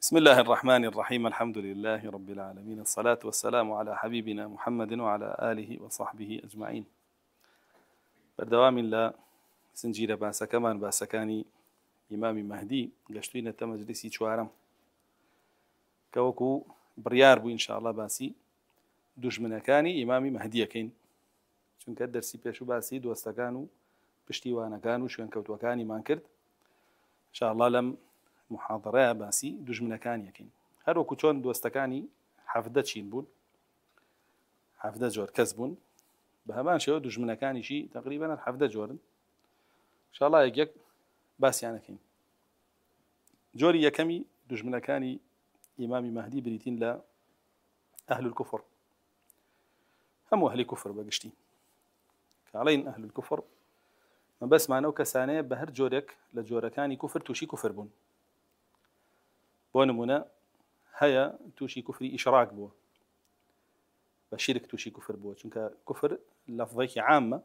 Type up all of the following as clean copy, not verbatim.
بسم الله الرحمن الرحيم. الحمد لله رب العالمين، الصلاة والسلام على حبيبنا محمد وعلى آله وصحبه أجمعين. بردوام لا سنجير باسا كمان باسكاني إمام مهدي قشتوين تمجلسي شوارم كوكو بريار بو إن شاء الله باسي دجمنكاني إمام مهدي كين چونکە دەرسی پێش و باسی دۆستەکان و پشتیوانەکان و شوێن کەوتوەکانی مان کرد. انشاءالله لەم محاضرەیە باسی دوژمنەکان یەکەین. هەروەکو چۆن دۆستەکانی حەفدە چین بوون، حەفدە جۆر کەس بوون، بە هەمان شێوە دوژمنەکانیشی تقریباً حەفدە جۆرن. انشاءالله یەک باسییانەکەین. جۆری یەکەمی دوژمنەکانی ئیمامی مەهدی بریتین لە ئەهل الکوفر، هەموو ئەهلی کوفر بەگشتی. کاڵین ئەهل الکوفر من بەسمانەوە کەسانەیە بە هەر جۆرێک لە جۆرەکانی کوفر تووشی کوفر بوون. بۆ نمونە هەیە تووشی کوفری ئیشراک بووە، بە شیرک تووشی کوفر بووە، چونکە کوفر لەفظێکی عامە،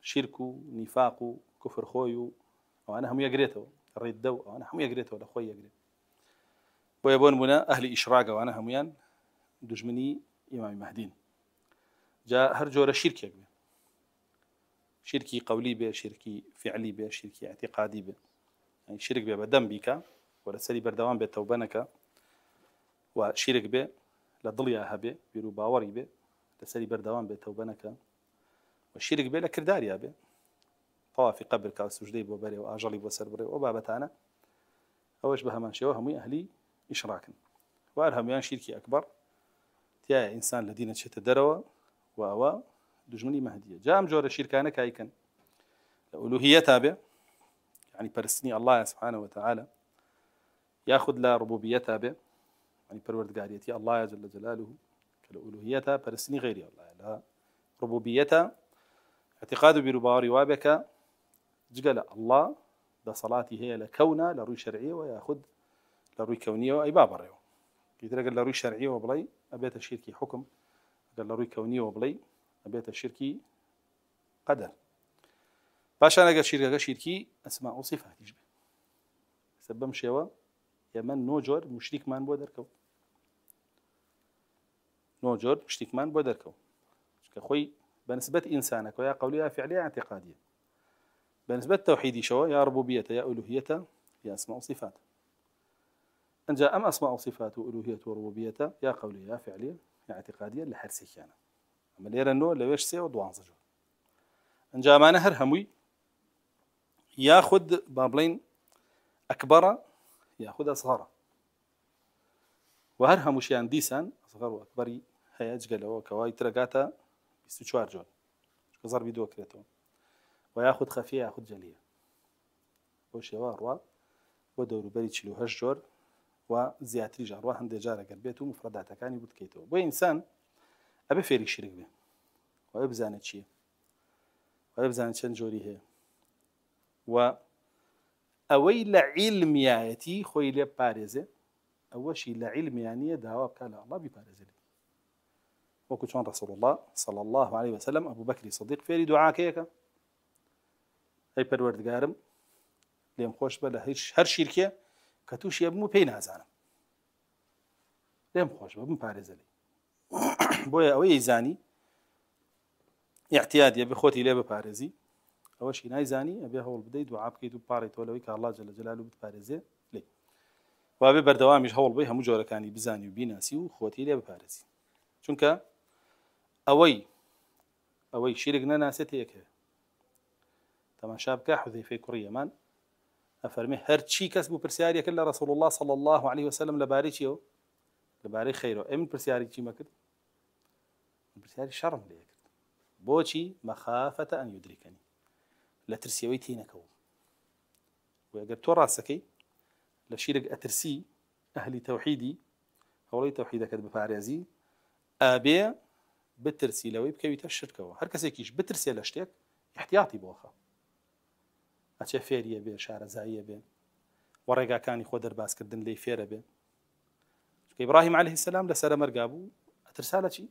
شیرک و نیفاق و کوفر خۆی و ئەوانە هەموو یەکرێتەوە، ڕێددە و ئەوانە هەموو یەکرێتەوە، لە خۆی یەکرێت. بۆیە بۆ نمونە ئەهلی ئیشراک ئەوانە هەمویان دوژمنی ئیمامی مەهدین. جا هەر جۆرە شیرکێک بێ، شركي قولي به، شركي فعلي به، شركي اعتقادي به. يعني شرك به بدم بك ولا سري بردوان به توبنك، وشرك به لضليا هبه بيرو باوري به لسري بردوان به توبنك، وشرك به لكرداريا به طواف قبرك وسجدي بوبري واجلي بوسربري وبابتانا اوش بها من شيء وهم اهلي اشراكا وارهم يعني شركي اكبر تيا انسان الذين تدروا واوا دجمني مهدية. جام جور الشركانة كايكن الألوهية تابع، يعني برسني الله سبحانه وتعالى، ياخذ لا ربوبية تابع، يعني پروردگاريتي الله جل جلاله، كالألوهية برسني غيري الله، لا ربوبية اعتقاد برباوري وابك جل الله ده صلاتي هي لكونة لروي شرعية، وياخذ لروي كونية وأي بابر يتلقى لروي شرعية وبلي أبيت الشركي حكم، قال لروي كونية وبلي بيت الشركي قدر. باش أنا قال شركي أسماء وصفات يجب سبب شوا يمن نوجر مشرك مان بودركو، نوجر مشرك مان بودركو كخوي بنسبة إنسانك ويا قولية فعلية اعتقادية، بنسبة توحيدي شوا يا ربوبية يا ألوهية يا أسماء وصفات. أن جاء أم أسماء وصفات وألوهية وربوبية يا قولية يا فعلية يا اعتقادية لحرسك يعني مليرا نو لويش سي ودوانزجو. انجا ما نهر هموي ياخذ بابلين اكبر ياخذ اصغر، وهر هموشيان ديسان اصغر واكبر هي اجقلو كواي ترقاتا بيستشوار جون كزر بيدو كريتو، وياخذ خفيه ياخذ جليه وش يواروا ودورو بري تشلو هجور وزياتري جاروا هند جاره قلبيتو مفردات كاني بوتكيتو. بو انسان أبي فيري شرك به وأبي بزانت شيء وأبي بزانت شن جوري هي وأويل علم ياتي خويل بارزة أول شيء لعلم يعني دعوة بكلا الله ببارزة لي وكتشان رسول الله صلى الله عليه وسلم أبو بكر صديق فيري دعاء كيكا هاي برورد قارم ليم خوش بلا هر شركة كتوش يبمو بين هزانا ليم خوش ببارزة لي بۆیە ئەوەی یزانی اعتیادیە بخۆتی لێ بپارێزی، ئەوەشی نایزانی ئەبێ هەوڵ بدەیت دوعا بکەیت و پاڕێتەوە لەوەی کە الله جل جلاله بتپارێزێ لێ، وابێ بەردەوامیش هەوڵ بی هەموو جۆرەکانی بزانی و بیناسی و خۆتی لێ بپارێزی. چونکە ئەوەی شیرک نەناسێت یەکێ. تەماشا بکە حوذەیفەی کوڕی یەمان ئەفەرمێ هەرچی کەس بوو پرسیاریە کرد لە رەسوڵ الله صلی الله عليه وسلم لەبارەی چیەوە؟ لەبارەی خەیرەوە. ئێ من پرسیاری چیمە کرد؟ پرسیاری شەڕم لێ کرد. بۆچی؟ مەخافەتە ئەن یودریکەنی، لە ترسیەوەی تێی نەکەوم. وەگەر تۆ ڕاستەکەی لە شیرک ئەترسی ئەهلی تەوحیدی هەوڵەی تەوحیدەکەت بپارێزی، ئابێ بترسی لەوەی بکەویتە شرکەوە. هەر کەسێکیش بترسێ لە شتێک احتیاطی بۆخە، ئەچێ فێریە بێ، شارەزاییە بێ، وە ڕێگاکانی خۆ دەرباسکردن لێی فێرە بێ. إبراهيم عليه السلام لسر مرقابو أترسالة شيء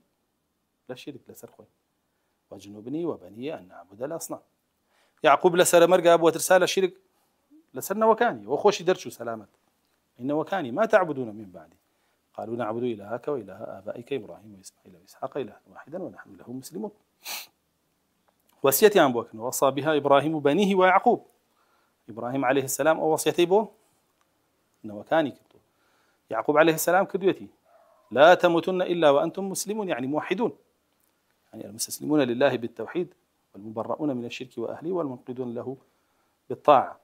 لا شرك لسر خوي وجنوبني وبني أن نعبد الأصنام. يعقوب لسر مرقابو أترسالة شرك لسرنا وكاني وخوشي درشو سلامت إنه كان ما تعبدون من بعدي قالوا نعبد إلهك وإله آبائك إبراهيم وإسماعيل وإسحاق إلها واحدا ونحن له مسلمون. وصيتي عن بوكن وصى بها إبراهيم بنيه ويعقوب. إبراهيم عليه السلام أو وصيتي بو إنه كان كتو. يعقوب عليه السلام كدوتي لا تموتن إلا وأنتم مسلمون، يعني موحدون، يعني المستسلمون لله بالتوحيد والمبرؤون من الشرك وأهله والمنقذون له بالطاعة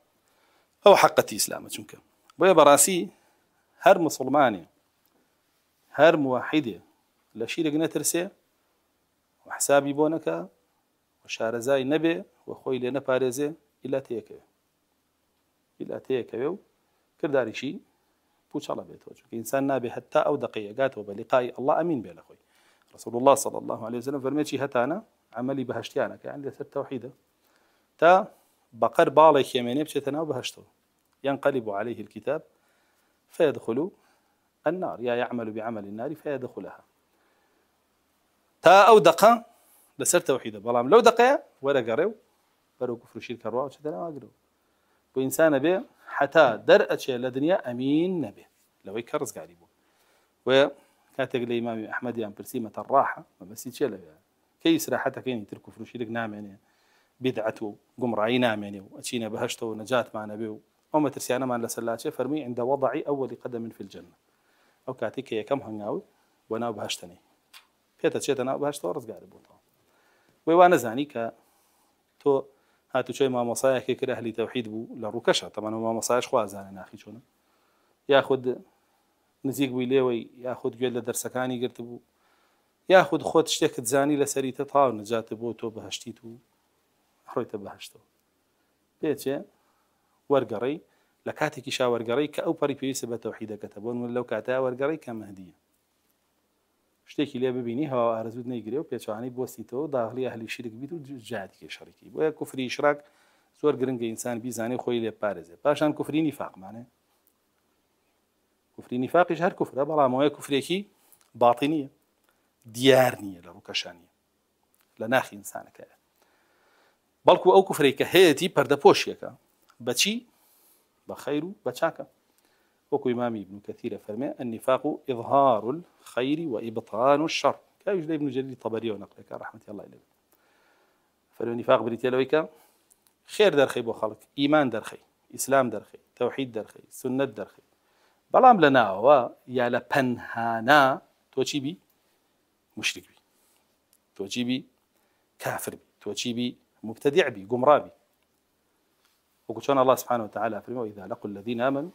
أو حقتي إسلامة شنك ويبراسي هر مسلماني هر موحدة لشيرك نترسي وحسابي بونك وشارزاي نبي وخوي لنا بارزي إلا تيكوي كرداري شي بوش الله بيته إنسان نابي حتى أو دقيقات وبلقاء الله أمين بين أخوي. رسول الله صلى الله عليه وسلم فرميتشي هتانا عملي بهشتيانك يعني لسر توحيده تا بقر بالك يميني بشتنا وبهشته ينقلب عليه الكتاب فيدخل النار يا يعمل بعمل النار فيدخلها تا أو دقة لسر توحيده بلام لو دقيا ولا قريو برو كفر شرك الروا وشتنا واقرو وإنسان به حتى درء شيء لدنيا أمين نبي لو يكرز قاربه وكاتق الإمام أحمد يعني برسيمة الراحة ما بس يتشيل كي صراحتك يعني تركوا فروشيلك نام يعني بدعته قمرعي نام يعني وأشينا بهشته ونجاة مع نبيه وما ترسيانا ما لسلاتشه فرمي عند وضع أول قدم في الجنة أو كاتك يا كم هنجاوي وأنا بهشتني فيتا شيء أنا بهشته ورز قاربه وأنا زاني تو هاتو شيء ما مصايح كده أهل توحيد بو لروكشة طبعا ما مصايش خوازان أخي شونه ياخد نزيق ويليوي ياخد جل درسكاني قلت بو ياخد خود شتك تزاني لسريته طاو نجات بو تو بهشتيتو حرويته بهشتو بيتش ورقري لكاتك شا ورقري كأو بري بيس بتوحيد كتبون من لو كاتا ورقري كمهدية شتيكي ليه ببيني هوا أرزود نيجريو بيتشاني بوستيتو داخلي أهل الشرك بيتو جادي شريكي ويا كفري إشراك زور قرنج إنسان بيزاني خوي ليه بارزة باشان كفري نفاق معناه كفري نفاق يجهر كفر بلا ما هي كفريكي باطنية ديارنية لروكشانية لناخي إنسانك بلكو أو كفريك هيتي برد بوشيكا بتشي بخيرو بتشاكا وكو إمام ابن كثير فرمي النفاق إظهار الخير وإبطان الشر كايوجد ابن جرير الطبري ونقلك رحمة الله إليه فالنفاق بريتيلويكا خير درخي بو خلق إيمان درخي إسلام درخي توحيد درخي سنة درخي بلام لناوا يا لبنهانا توشي بي مشرك بي توشي بي كافر بي توشي بي مبتدع بي قمرا بي وكان الله سبحانه وتعالى فرمى وإذا لقوا الذين آمنوا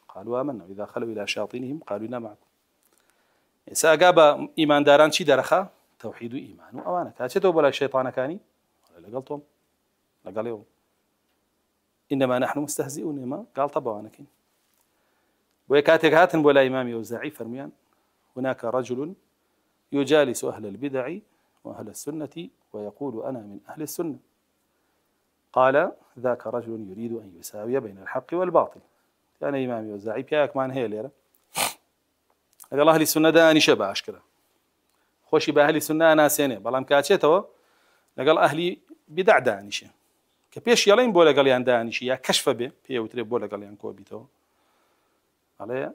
قالوا آمنا وإذا خلوا إلى شياطينهم قالوا إنا معكم سأقاب إيمان داران شي درخا توحيد إيمان وأوانا كاتشتوا بلا الشيطان كاني ولا لقلتهم لقال يوم إنما نحن مستهزئون ما قال طبعا أنا كين ويكاتك هاتن ولا إمام يوزعي فرميان هناك رجل يجالس أهل البدع وأهل السنة ويقول أنا من أهل السنة قال ذاك رجل يريد أن يساوي بين الحق والباطل أنا إمام يوزعي بياك مان هي ليرة قال أهل السنة داني شبه أشكره خوشي بأهل السنة أنا سنة بلام كاتشتوا لقال أهلي بدع دانيشه كبيش يلين بولا قال يان دانيشي يا كشف به بيه وتري بولا قال يان كوبيتو عليه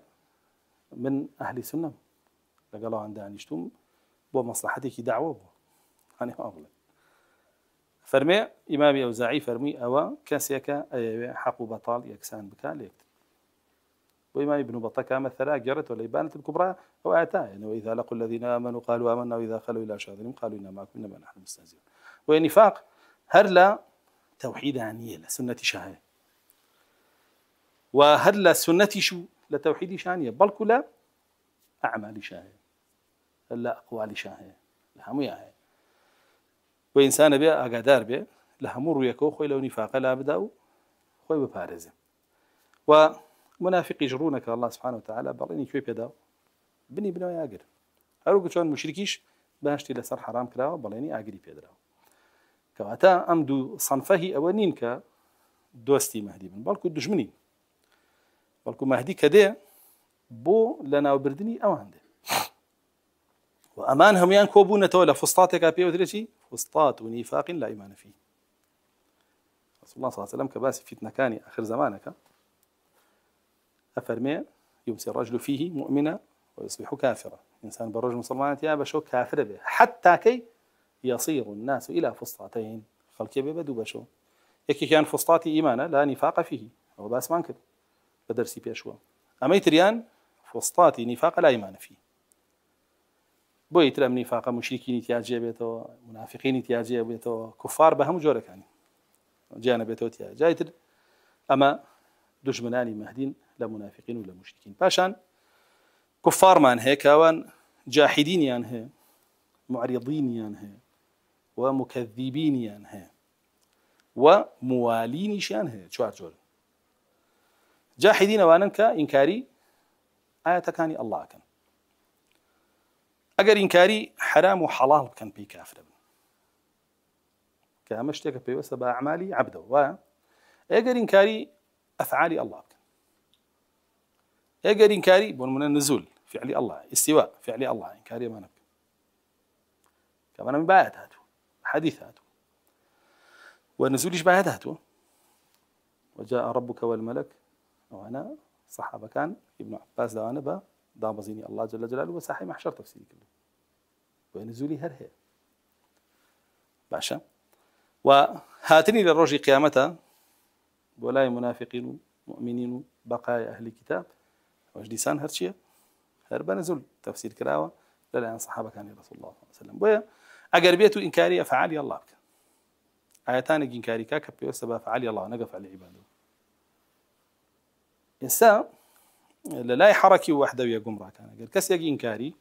من أهل السنة لقالوا عن دانيشتم بو مصلحتك دعوة بو أنا أقول فرمي إمام أوزاعي فرمي أوا كاسيكا حق بطال يكسان بكا ليكتب وإمام ابن بطة مثلا جرت ولا إبانة الكبرى أو آتاه يعني وإذا لقوا الذين آمنوا قالوا آمنا وإذا خلوا إلى شياطينهم قالوا إنا معكم إنما نحن مستهزئون والنفاق هرلا توحيد عنية لسنة شاهية وهرلا سنة شو لتوحيد شانية بل كلا أعمال شاهية لا أقوال شاهية لهم ياهي وإنسان بيه أقدار بيه لهم ريكو خوي لو نفاق لا بدأوا خوي ببارزه ومنافق يجرونك الله سبحانه وتعالى بليني شوي بيداو بني بنو ياقر هروك شون مشركيش باشتي لسر حرام كراو بليني آقري بيدراو كواتا أمدو صنفه أولين كدوستي مهدي بن بالكو دجمني بالكو مهدي كده بو لنا وبردني أوان ده وأمان هم ينكوبون تولا فسطاتك أبيه وثريشي فسطات ونفاق لا إيمان فيه رسول الله صلى الله عليه وسلم كباس فتنة كاني آخر زمانك أفرمي يمسي الرجل فيه مؤمنا ويصبح كافرا. إنسان بالرجل مسلمان يا بشو كافر به حتى كي يصير الناس إلى فسطاطين خلق بدو بشو يكي كان فسطاطي إيمانا لا نفاق فيه أو باس ما كده بدرسي بيشوا أما يتريان فسطاطي نفاق لا إيمان فيه بو يترم نفاق مشركين يتياجي بيتو منافقين يتياجي بيتو كفار بهم جورك يعني جانا بيتو تياجي أما دجمناني مهدين لا منافقين ولا مشركين باشان كفار من هي كوان جاحدين ينهي معرضين ينهي ومكذبين ينهي وموالين ينهي شوار جول جاحدين وانك إنكاري آيات كاني الله كان أجر إنكاري حرام وحلال كان بي كافر كامشتك بي وسب أعمالي عبده وأجر إنكاري أفعالي الله كان أجر إنكاري من النزول فعلي الله استواء فعلي الله إنكاري ما نبي كمان من بايات هاتو حديث هاتو والنزول بايات هاتو وجاء ربك والملك وأنا صحابة كان ابن عباس دوانا با دابزيني الله جل جلاله وساحي محشر تفسيري كله ونزولي هرهي باشا وهاتني للرجل قيامته ولا منافقين مؤمنين بقايا أهل الكتاب وجديسان هرشيا هرب نزول تفسير كراوة لأن صحابة كان رسول الله صلى الله عليه وسلم بويا أقربيته إنكاري أفعالي الله بك آياتان إنكاري كاكب يوسب أفعالي الله نقف على عباده إنسان لا يحركي وحده ويقوم راكان قال كس يجي إنكاري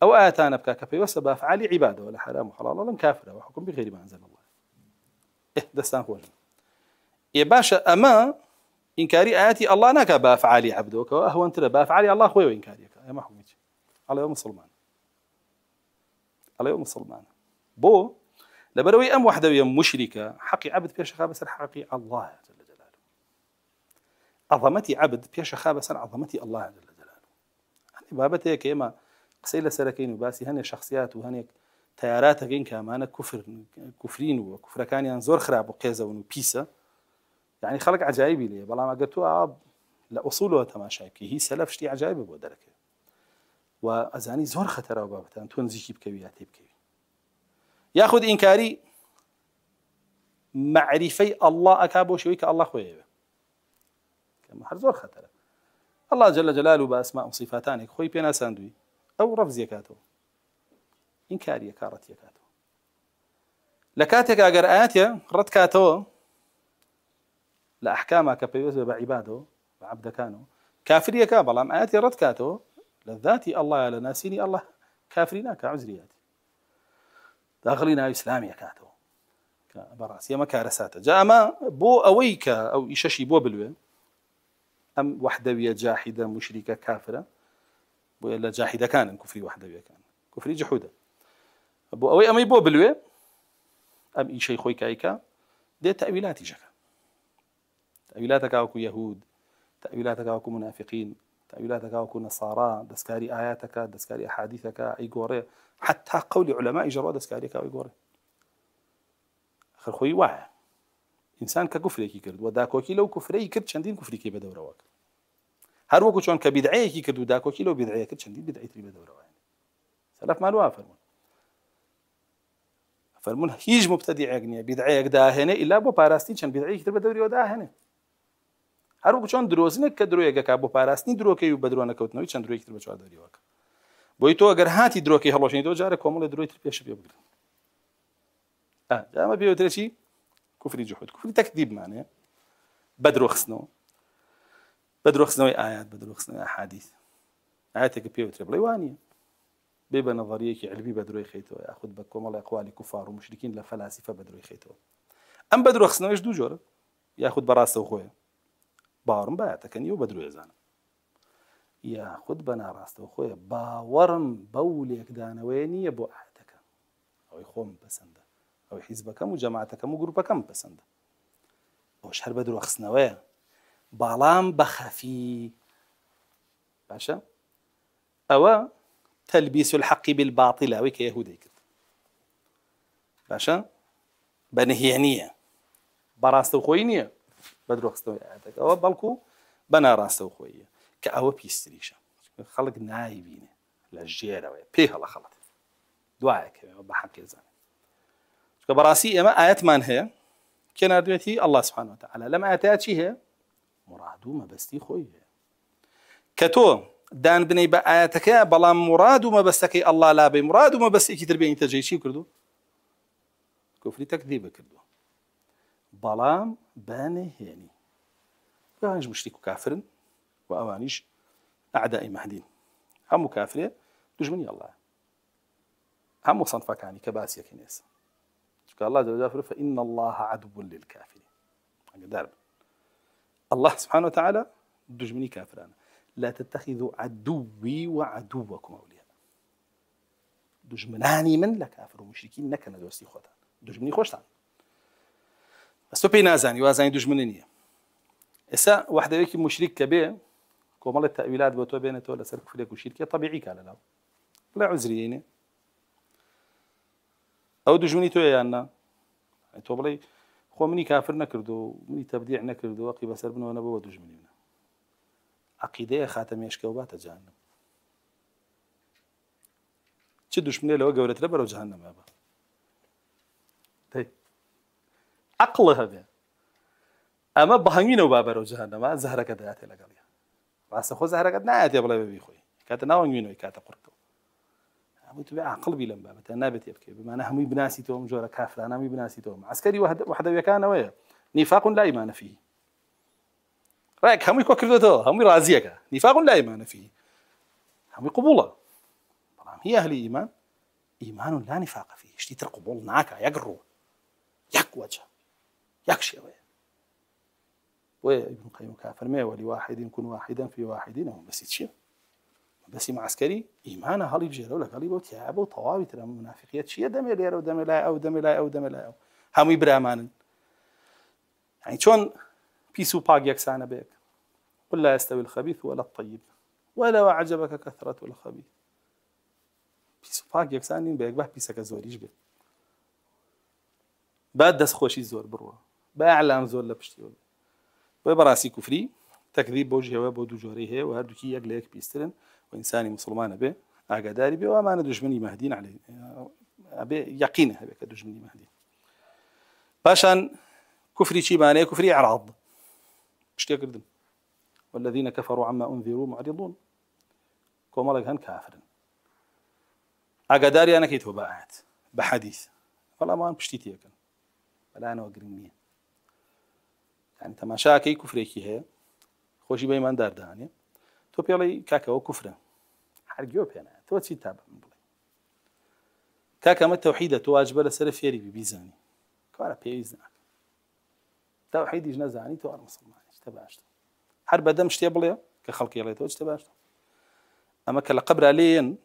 أو آياتان بكاكب يوسب أفعالي عباده ولا حرام وحلال ولا كافر وحكم بغير ما أنزل الله دستان خوجه يا باشا أما إنكاري آياتي الله نكا بأفعالي عبدك وأهو أنت بأفعالي الله خوي وإنكاريك يا ما حكمتي على يوم الصلمان على يوم الصلمان بو لبروي أم وحده ويا مشركة حقي عبد بيش خابس حقي الله جل جلاله عظمتي عبد بيش خابس عظمتي الله جل جلاله يعني بابتي كيما قسيلة سلكين وباسي هني شخصيات وهني تيارات جين كمان كفرين وكفر كان ينزور خراب وقيزة ونبيسة يعني خلق عجائبي لي بلا ما قلتوا لأصوله تماشاكي هي سلف شتي عجائب بودرك وأزاني زور خطر وبابتان تونزيكي بكوياتي بكوي ياخذ إنكاري معرفي الله أكابو شويك الله خويه كما حرزور خطر الله جل جلاله بأسماء وصفاتانك خوي بينا ساندوي أو رفز يكاتو إنكاري يكارت يكاتو لكاتك أجر آياتي رد كاتو لأحكامك بيوز بعباده وعبد كانوا كافر يكابل أم آياتي رد كاتو لذاتي الله لناسيني الله كافرين كعزرياتي داخلين إسلامي كاتو كبراسية ما كارساته جاء ما بو أويك أو إشاشي بو بلوه أم وحدوية جاحدة مشركة كافرة ولا جاحدة كان كفري وحدوية كان كفري جحودة بو أوي أمي بو بلوه أم إشي خوي كايكا دي تأويلاتي جكا تأويلاتك أوكو يهود تأويلاتك أوكو منافقين تأويلاتك أوكو نصارى دسكاري آياتك دسكاري أحاديثك أي قوري حتى قول علماء جروا دسكاريك أي قوري آخر خوي واعي إنسان ككفري كي كرد وداكوكي لو كفري كرد شندين كفري كي بدور واك هر وكو شون كبدعي كي كرد وداكوكي لو بدعي كرد شندين بدعي تري بدور واك سلف مالوا فرمون هيج مبتدع أغنية بدعي داهنة إلا بو باراستين شن بدعي كتر بدوري وداهنة هر وقت شون دروزنه كدرو يجا كابو باراستني درو كيو بدرو نكوتنوي شن درو كتر بچوا دوري واك بويتو اگر هاتي درو كي هلوشني دو جاره كومل درو تر بيش بيبغ جاما بيو ترشي كفر جحود كفر تكذيب معناه بدرو خصنو آيات بدرو خصنو أحاديث آياتك بيو تر بليوانيه بيبقى نظرية علمي بدرو خيتو ياخذ بكم الله اقوال كفار ومشركين لفلاسفه بدرو خيتو ام بدرو خصنو ايش دو جوره ياخذ براسه خويا باورم باعتكني وبدرو يزان ياخذ بنا راسته خويا باورم بوليك دانويني ابو احدك او يخوم بسنده او حزبك وجماعتك وجروبك بسنده واش هل بدرو خصنويه بالام بخفي باشا او تلبيس الحق بالباطل ويك يهودي كده باشا بنهيانيه براستو خوينيه بدرو خصتو يعتك او بالكو بنا راستو خويه کە ئەوە پیستریشە خەڵک نایبینێ لە ژێرەوەی پێ هەڵە خەڵەت دوایەکەوێەوە بە حەق ێزانێ چکە بەڕاستی ئێمە ئاەتمان هەیە کێ نردوێتی الله سبحانه وتعالى لەم ئاەتەیە چی هەیە مراد و مەبەستی خۆی هەیە کە تۆ دان بنەی بە ئاەتەکە بەڵام مراد و مەبەستەکەی الله لا بێ مراد و مەبەستێکی تر بێنی تەجێی چی کردو کوفری تەکذیب کردو بەڵام بانەهێنی ئەوانیش مشریک و کافرن و ئەوانیش ئەعدای مەهدین هەموو کافرێ دوژمنی ئەڵڵایە هەموو سەنفەکانی کە باسیەکەی نێسە چونکە الله جل جلاله فإن الله عدو للكافرين ئەگەدار بن الله سبحانه وتعالى دژمنی کافرانە لا تتخذوا عدوي وعدوكم أولياء دژمنانی من لە کافر و مشرکین نەکەنە دۆستی خۆتان دژمنی خۆشتان بەس تۆ پێی نازانی وازانی دژمنی نییە ئێستا وەحدەیەکی مشریک کە بێ کۆمەڵێک تەویلات بۆ تۆ بێنێتەوە لەسەر کوفرێک و شیرکێ طەبیعی کا لەناو بڵێ عوزریینێ ئەو دژمنی تۆیە یان نا تۆ بڵێ خۆ منی کافر نەکردو و منی تەبدیع نەکردو وەقی بەسەر بنەوە نەبەوە دژمنی منە عەقیدەیە خاتە مێشکە و باتە جەهەنەم چ دژمنێ لەوە گەورەترە بەرەو جەهەنەمە بە عەقڵ هەبێ ئەمە بەهەنگینەوە با بەرەو جەهەنەمە زەهرەکە دەهاتێ لەگەڵیە ڕاستە خۆ زەهرەکەت نایەتێ بڵێ بەبی خۆی کاتە ناوەنگوێنەوەی کاتە قورتەوە هەمووی تو بێ عەقڵ بی لەم بابەتە نابێت تێ بکەی بمانە هەمووی بناسیتەوە ئەم جۆرە کافرانە هەمووی بناسیتەوە عەسکەری وەحدەویەکانەوەیە نیفاق لا إيمان فيه ڕێک هەمووی کۆ کردوێتەوە هەمووی ڕازیەکە نیفاق لا إيمان فيه هەمووی قبوڵە بەڵام هی ئەهلی ئیمان ئیمان لا نفاق فيه شتی تر قبوڵ ناکە یەک ڕوو یەک وەجە یەک شێوەیە بۆیە ابن قەیم کافەرمێ ولواحد كن واحدا في واحدين ئەوە بەسی چییە بەسی معسکەری ئیمانە هەڵی بژێرە و لەگەڵی بۆ تیابە و تەواوی ترە منافقیەت چییە دەمێ لێرە و دەمێ لای ئەو دەمێ لای ئەو دەمێ لای ئەو هەمووی برامانن يعني چۆن پیس و پاک یەکسانە بێک قل لا يستوي الخبيث ولا الطيب ولو أعجبك كثرة الخبيث پیس و پاک یەکسان نین بە یەکبەر پیسەکە زۆریش بێت با دەستخۆشی زۆر بڕوە با ئەعلام زۆر لە پشتیەوە بۆیە بەڕاستی کوفری تەکذیب بۆ ژێوە بۆ دوو جۆرەی هەیە و هەردووکی یەک لە یەک پیسترن و ئینسانی مسلمانە بێ ئاگاداری بێ و ئەمانە دوژمنی مەهدین عەلەیهی ئەبێ یەقینە هەبێ کە دوژمنی مەهدین پاشان كفري شيبانية كفري إعراض اشتيا كردن والذين كفروا عما أنذروا معرضون كومالك هن كافر أقداري أنا كيتو باعت بحديث فلا ما بشتيتي كان فلا أنا وقرنية يعني تماشاكي كفري كي هي خوشي بيمان دار دانية تو بيالي كاكا وكفرة حرقيو بيانا تو تسي تابع من بلي كاكا ما التوحيدة تواجب لسرف يري ببيزاني كارا بيزناك توحيدي نزاني تو أنا مسلمان اشتباشت حرب دم شتي بليا كخلق يلي تو اشتباشت أما كلا قبر عليين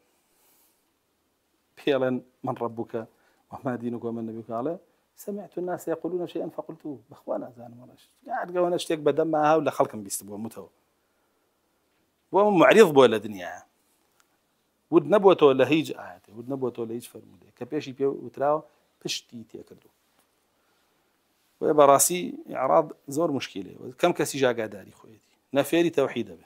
بيلن من ربك وما دينك وما نبيك عليه سمعت الناس يقولون شيئا فقلت بخوانا زان مرش قاعد قوانا اشتيك بدم معها ولا خلقا بيستبوا متو ومعرض بو الدنيا ود نبوته ولا هيج آياته ود نبوته ولا هيج فرمودي كبيشي بيو وتراو بشتي تيكردو وبراسي إعراض زور مشكلة كم كسي جا قاداري خويتي نفيري توحيد به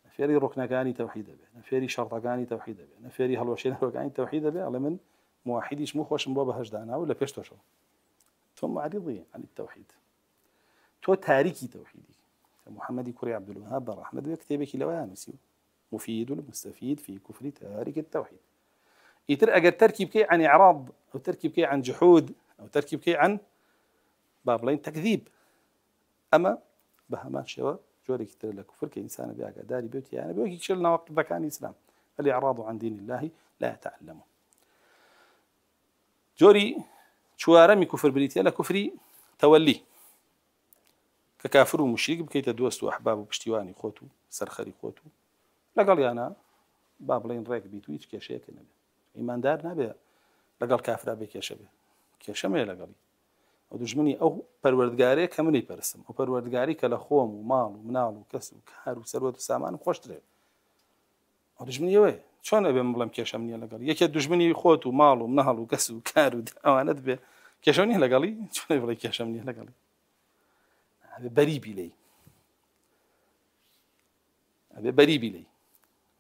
نفيري ركنكاني توحيد به نفيري شرطكاني توحيد به نفيري هلوشين ركاني توحيد به على من موحديش مو خوش مبابا هجدانا ولا بيشتو شو ثم معرضي عن التوحيد تو تاريكي توحيدي محمد كوري عبد الوهاب بن احمد بكتابك لوانسي مفيد المستفيد في كفر تارك التوحيد يتر اجر تركيب كي عن اعراض او تركيب كي عن جحود او تركيب كي عن بابلين تكذيب اما بهمان شوا جوري كتر لكفر كإنسان بيعك داري بيوتي يعني بيوكي كشلنا وقت ذكان الإسلام الإعراض عن دين الله لا يتعلمه جوري شوارمي كفر بريتيا لكفري تولي ككافر ومشرك بكي تدوستوا أحبابه بشتيواني خوتو سرخري خوتو لقال أنا بابلين ريك بيتو يتش كيشيك نبي إيمان دار نبي لقال كافر أبي كيشبه كيشمي لقالي او دژمنی او پروردگاری کمنی پرسم او پروردگاری کله خوم و مال و منال و کس و کار و ثروت و سامان خوشتره او دژمنی وای چون ابي مبلم کشمنی لګال یکی دژمنی خوت و مال و منال و کس و کار و امانت به کشمنی لګالی چون ابي کشمنی لګالی هذا بری بلی ئەبێ بەریبی لێی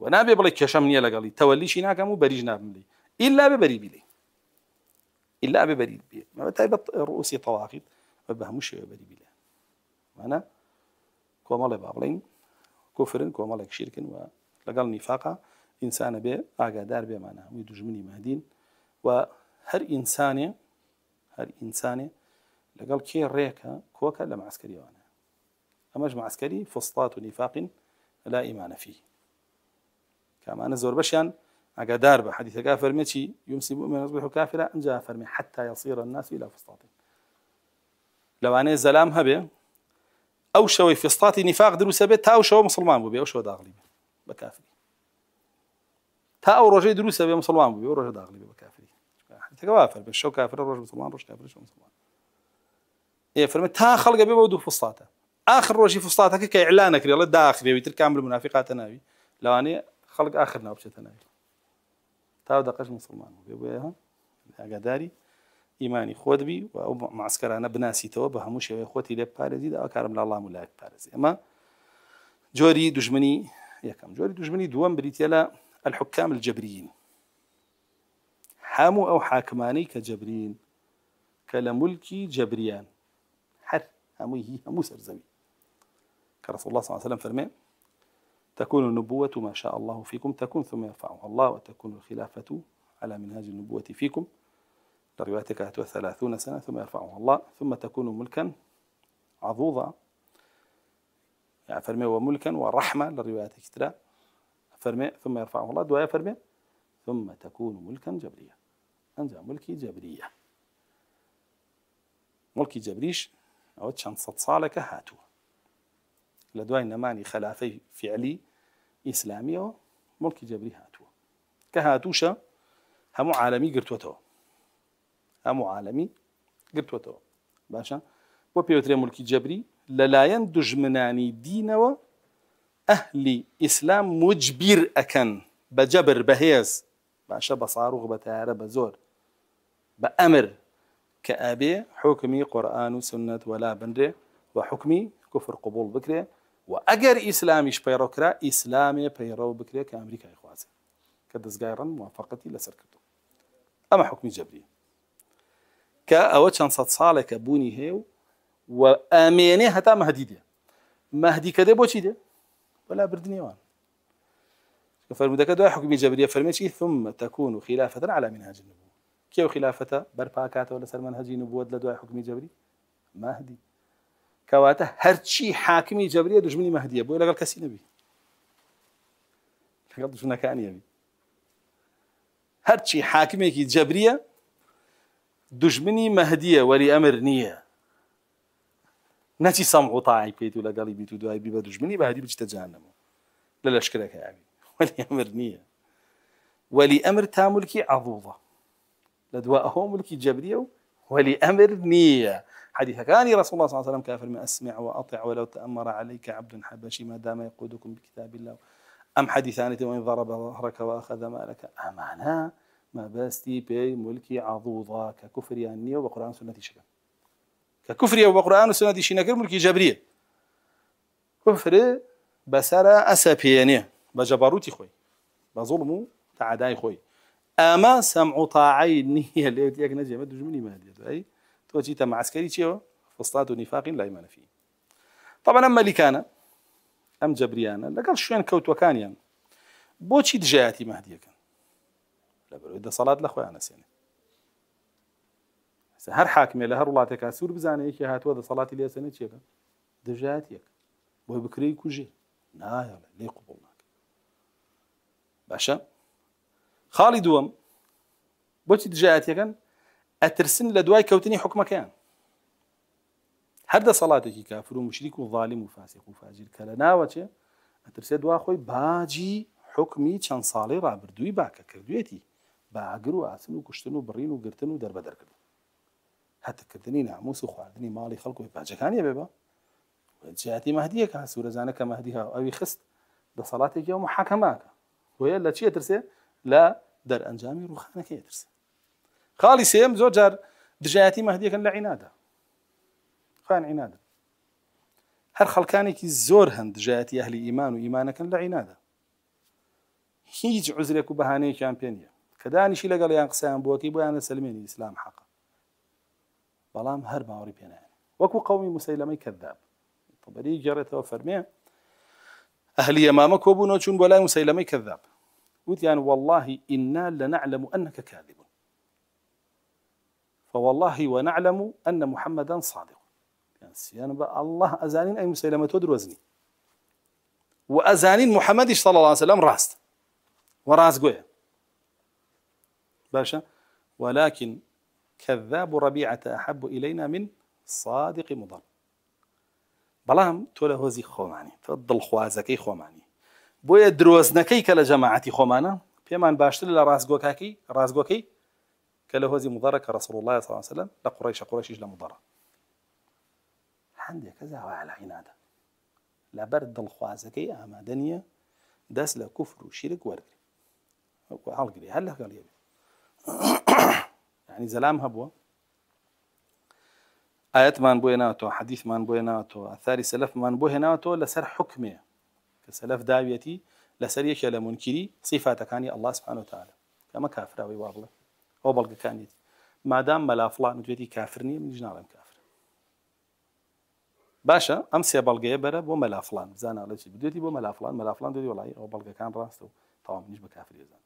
و نابێ بڵێ کێشەم نییە لەگەڵی تەوەلیشی ناکەم و بەریش نابم لێی ئیلا بێ بەریبی لێی ئیلا بێ بەریبی بێ مەبە تایبەت ڕوسی تەواقیت بە هەموو شێوە بەریبی لێ وانە کۆمەڵێ با بڵێن کوفرن کۆمەڵێک شیرکن و لەگەڵ نیفاقا ئینسانە بێ ئاگادار بێمانە هەمووی دوژمنی مەهدین و هەر ئینسانێ لەگەڵ کێ ڕێکە کۆکە لە معسکەریەوانە ئەمەش معسکەری فسطاط و نیفاق لا ئیمان فیه کامانە زۆر بەشیان ئاگادار بە حەدیثەکە فەرمێکی یومسی مؤمن ويصبح كافرا ئەنجا فەرمێ حتى يصير الناس إلى فسطاط لەوانەیە زەلام هەبێ ئەو شەوەی فسطاطی نیفاق دروستە بێت تا ئەو شەوە مسلمان بوو بێ ئەو شەوە داغلی بێ بە کافری تا ئەو ڕۆژەی دروستە بێ مسلمان بوو بێ ئەو ڕۆژە داغلی بێ بە کافری حەدیثەکە وا فەرمێ شەو کافرە ڕۆژ مسلمان ڕۆژ کافرە شەو مسلمان فەرمێ تا خەڵکە بێ بە دوو فسطاتە آخر ڕۆژی فسطاتەکە کە ئیعلان نەکرێ ئەڵێ داخرێ تر کامل منافقاتە ناوی لەوانەیە خەڵک آخر ناو بچێتە ناوی تا دەقەش مسلمان بوو بێ بۆیە ئاگاداری ئیمانی خۆت بی و ئەو معسکەرانە بناسیتەوە بە هەموو شێوەیە خۆتی لێ بپارێزی ئەوە کارم لە ئەڵڵا مولایەک پارێزی ئەمە جۆری دوژمنی یەکەم جۆری دوژمنی دووەم بریتیە لە الحکام الجبريين هەموو ئەو حاکمانەی کە جەبرین کە لە مولکی جەبریان هەر هەموو سەرزەوی کە رسول الله صلى الله عليه وسلم فرمێ تكون النبوة ما شاء الله فيكم تكون ثم يرفعها الله وتكون الخلافة على منهاج النبوة فيكم لروايتك 30 سنة ثم يرفعها الله ثم تكون ملكا عضوضا يعني فرمي وملكا ورحمة لروايتك ترى فرمي ثم يرفعه الله دعاء فرمي ثم تكون ملكا جبريا أنجا ملكي جبرية ملكي جبريش أو تشان صالك هاتو لدواء نماني خلافي فعلي إسلامي ملكي جبري هاتو كهاتوشا هم عالمي قرتوتو هم عالمي قرتوتو باشا وبيوتري ملكي جبري للاين دجمناني دينوا أهلي إسلام مجبر أكن بجبر بهيز باشا بصاروغ بتعرى بزور بأمر كأبي حكمي قرآن وسنة ولا بندري وحكمي كفر قبول بكري وأجر إسلامي شبيروكرا إسلامي بيرو بكري كأمريكا إخوازي كدزجايرا موافقتي لسركتو أما حكمي جبري كأوتشان صالك بوني هيو وآميني هتا مهديدية مهدي كده بوشي ده ولا بردنيوان فرمودك دعاء حكمي جبرية فرميشي ثم تكون خلافة على منهاج النبوة كيو خلافة برباكات ولا سر منهج نبوة لدعاء حكمي جبري مهدي كواته هرشي حاكمي جبرية دجمني مهدية بولا قال كسي نبي قال دجمنا كان يبي هرشي حاكمي جبرية دجمني مهدية ولي أمر نية نتي سمع طاعي بيت ولا قال بيت ودعاء بيبا دجمني بهدي بجت جهنم لا اشكرك يا عبي ولي أمر نية ولي أمر تاملكي عضوضة لدواء ملكي جبرية ولي أمر نية حديث كان رسول الله صلى الله عليه وسلم كافر ما أسمع وأطع ولو تأمر عليك عبد حبشي ما دام يقودكم بكتاب الله أم حديثان وإن ضرب ظهرك وأخذ مالك أمانا ما بستي بي ملكي عضوضة ككفر النية وقرآن سنة شكا ككفر وقرآن سنة شنكر ملكي جبرية كفر بسر أسابينيه بجبروتي خوي بظلمه تعداي خوي أما سمع طاعي النية اللي يتيك نجي مدرج مني ما هديته أي توجيت مع عسكري شيء فسطاط ونفاق لا إيمان فيه طبعا أما اللي كان أم جبريانا لقال شوين كوت وكان يعني بوشي دجاياتي مهدية كان لا بريد صلاة لأخويا أنا سنة هر حاكم له هر ولاتك أسور بزانه يك هات وذا صلاتي لي سنة شيء دجاياتك بوي بكري كوجي لا يلا ليه قبولناك باشا خالي دوم بوشي دجاياتي كان أترسن لدواي كوتني حكم كان هذا صلاتك كافر ومشرك وظالم وفاسق وفاجر كلنا وجه أترسل دوا خوي باجي حكمي كان صالي رابردوي باكا كردويتي باعقروا عسنو كشتنو برينو قرتنو در بدر كردو حتى كردني ناموس وخواردني مالي خلقو باجا كان يا بيبا جاتي مهدية كاسورة زانك مهديها أو خست بصلاتك يوم محاكماك وهي لا شيء ترسل لا در أنجامي روخانك يترسل خالي سيم زوجار دجاياتي مهدية كان لعناده خان عناده هەر خەڵکانێکی زۆر هەن دژایەتی ئەهلی ئیمان و ئیمانەکەن لە عینادە هیچ عوزرێک و بەهانەیەکیان پێ نییە کە دانیشی لەگەڵ یان قسەیان بۆکەی بۆیانە سلمێنی ئیسلام حەقە بەڵام هەر باوەڕی پێ نایەن وەکو قەومی موسەیلەمەی کەذاب طبەری گێڕێتەوە فەرمێ ئەهلی یەمامە کۆبوونەوە چوون بۆ لای موسەیلەمەی کەذاب وتیان والله إنا لنعلم أنك كاذب فوالله ونعلم أن محمدا صادق يعني بقى الله أزانين أي مسيلمة تودر وزني وأزانين محمد صلى الله عليه وسلم راست وراس قوية باشا ولكن كذاب ربيعة أحب إلينا من صادق مضر بلام تولا هوزي خوماني تفضل خوازكي خوماني بۆیە درۆزنەکەی کە لە جەماعەتی خۆمانە پێمان باشتر لە ڕازگۆکەی کە لە هۆزی مضەرە کە ڕەسوڵ الله صلی الله عليه وسلم لە قوڕیشیش لە مضەرە هەندێک کەس هەوایە لە عینادە لەبەر دڵخوازەکەی ئامادە نییە دەست لە کوفر و شیرک وەرگری هەڵگری هەر لەگەڵ یەبێ یعنی زەلام هەبووە ئاەتمان بۆ هێناوەتەوە حەدیثمان بۆ هێناوەتەوە ئاثاری سەلەفمان بۆ هێناوەتەوە لەسەر حوکمێ كسلف داويتي لسريك يا منكري صفات كاني الله سبحانه وتعالى كما كافر أو يوابله هو بلغ كانيت ما دام ملا فلان وتويتي كافرني من جنارم كافر باشا أمس بلغ برا بو ملا فلان زان على شيء بديتي بو ملا فلان دوتي والله هو بلغ كان راسته طبعا مش بكافر يزان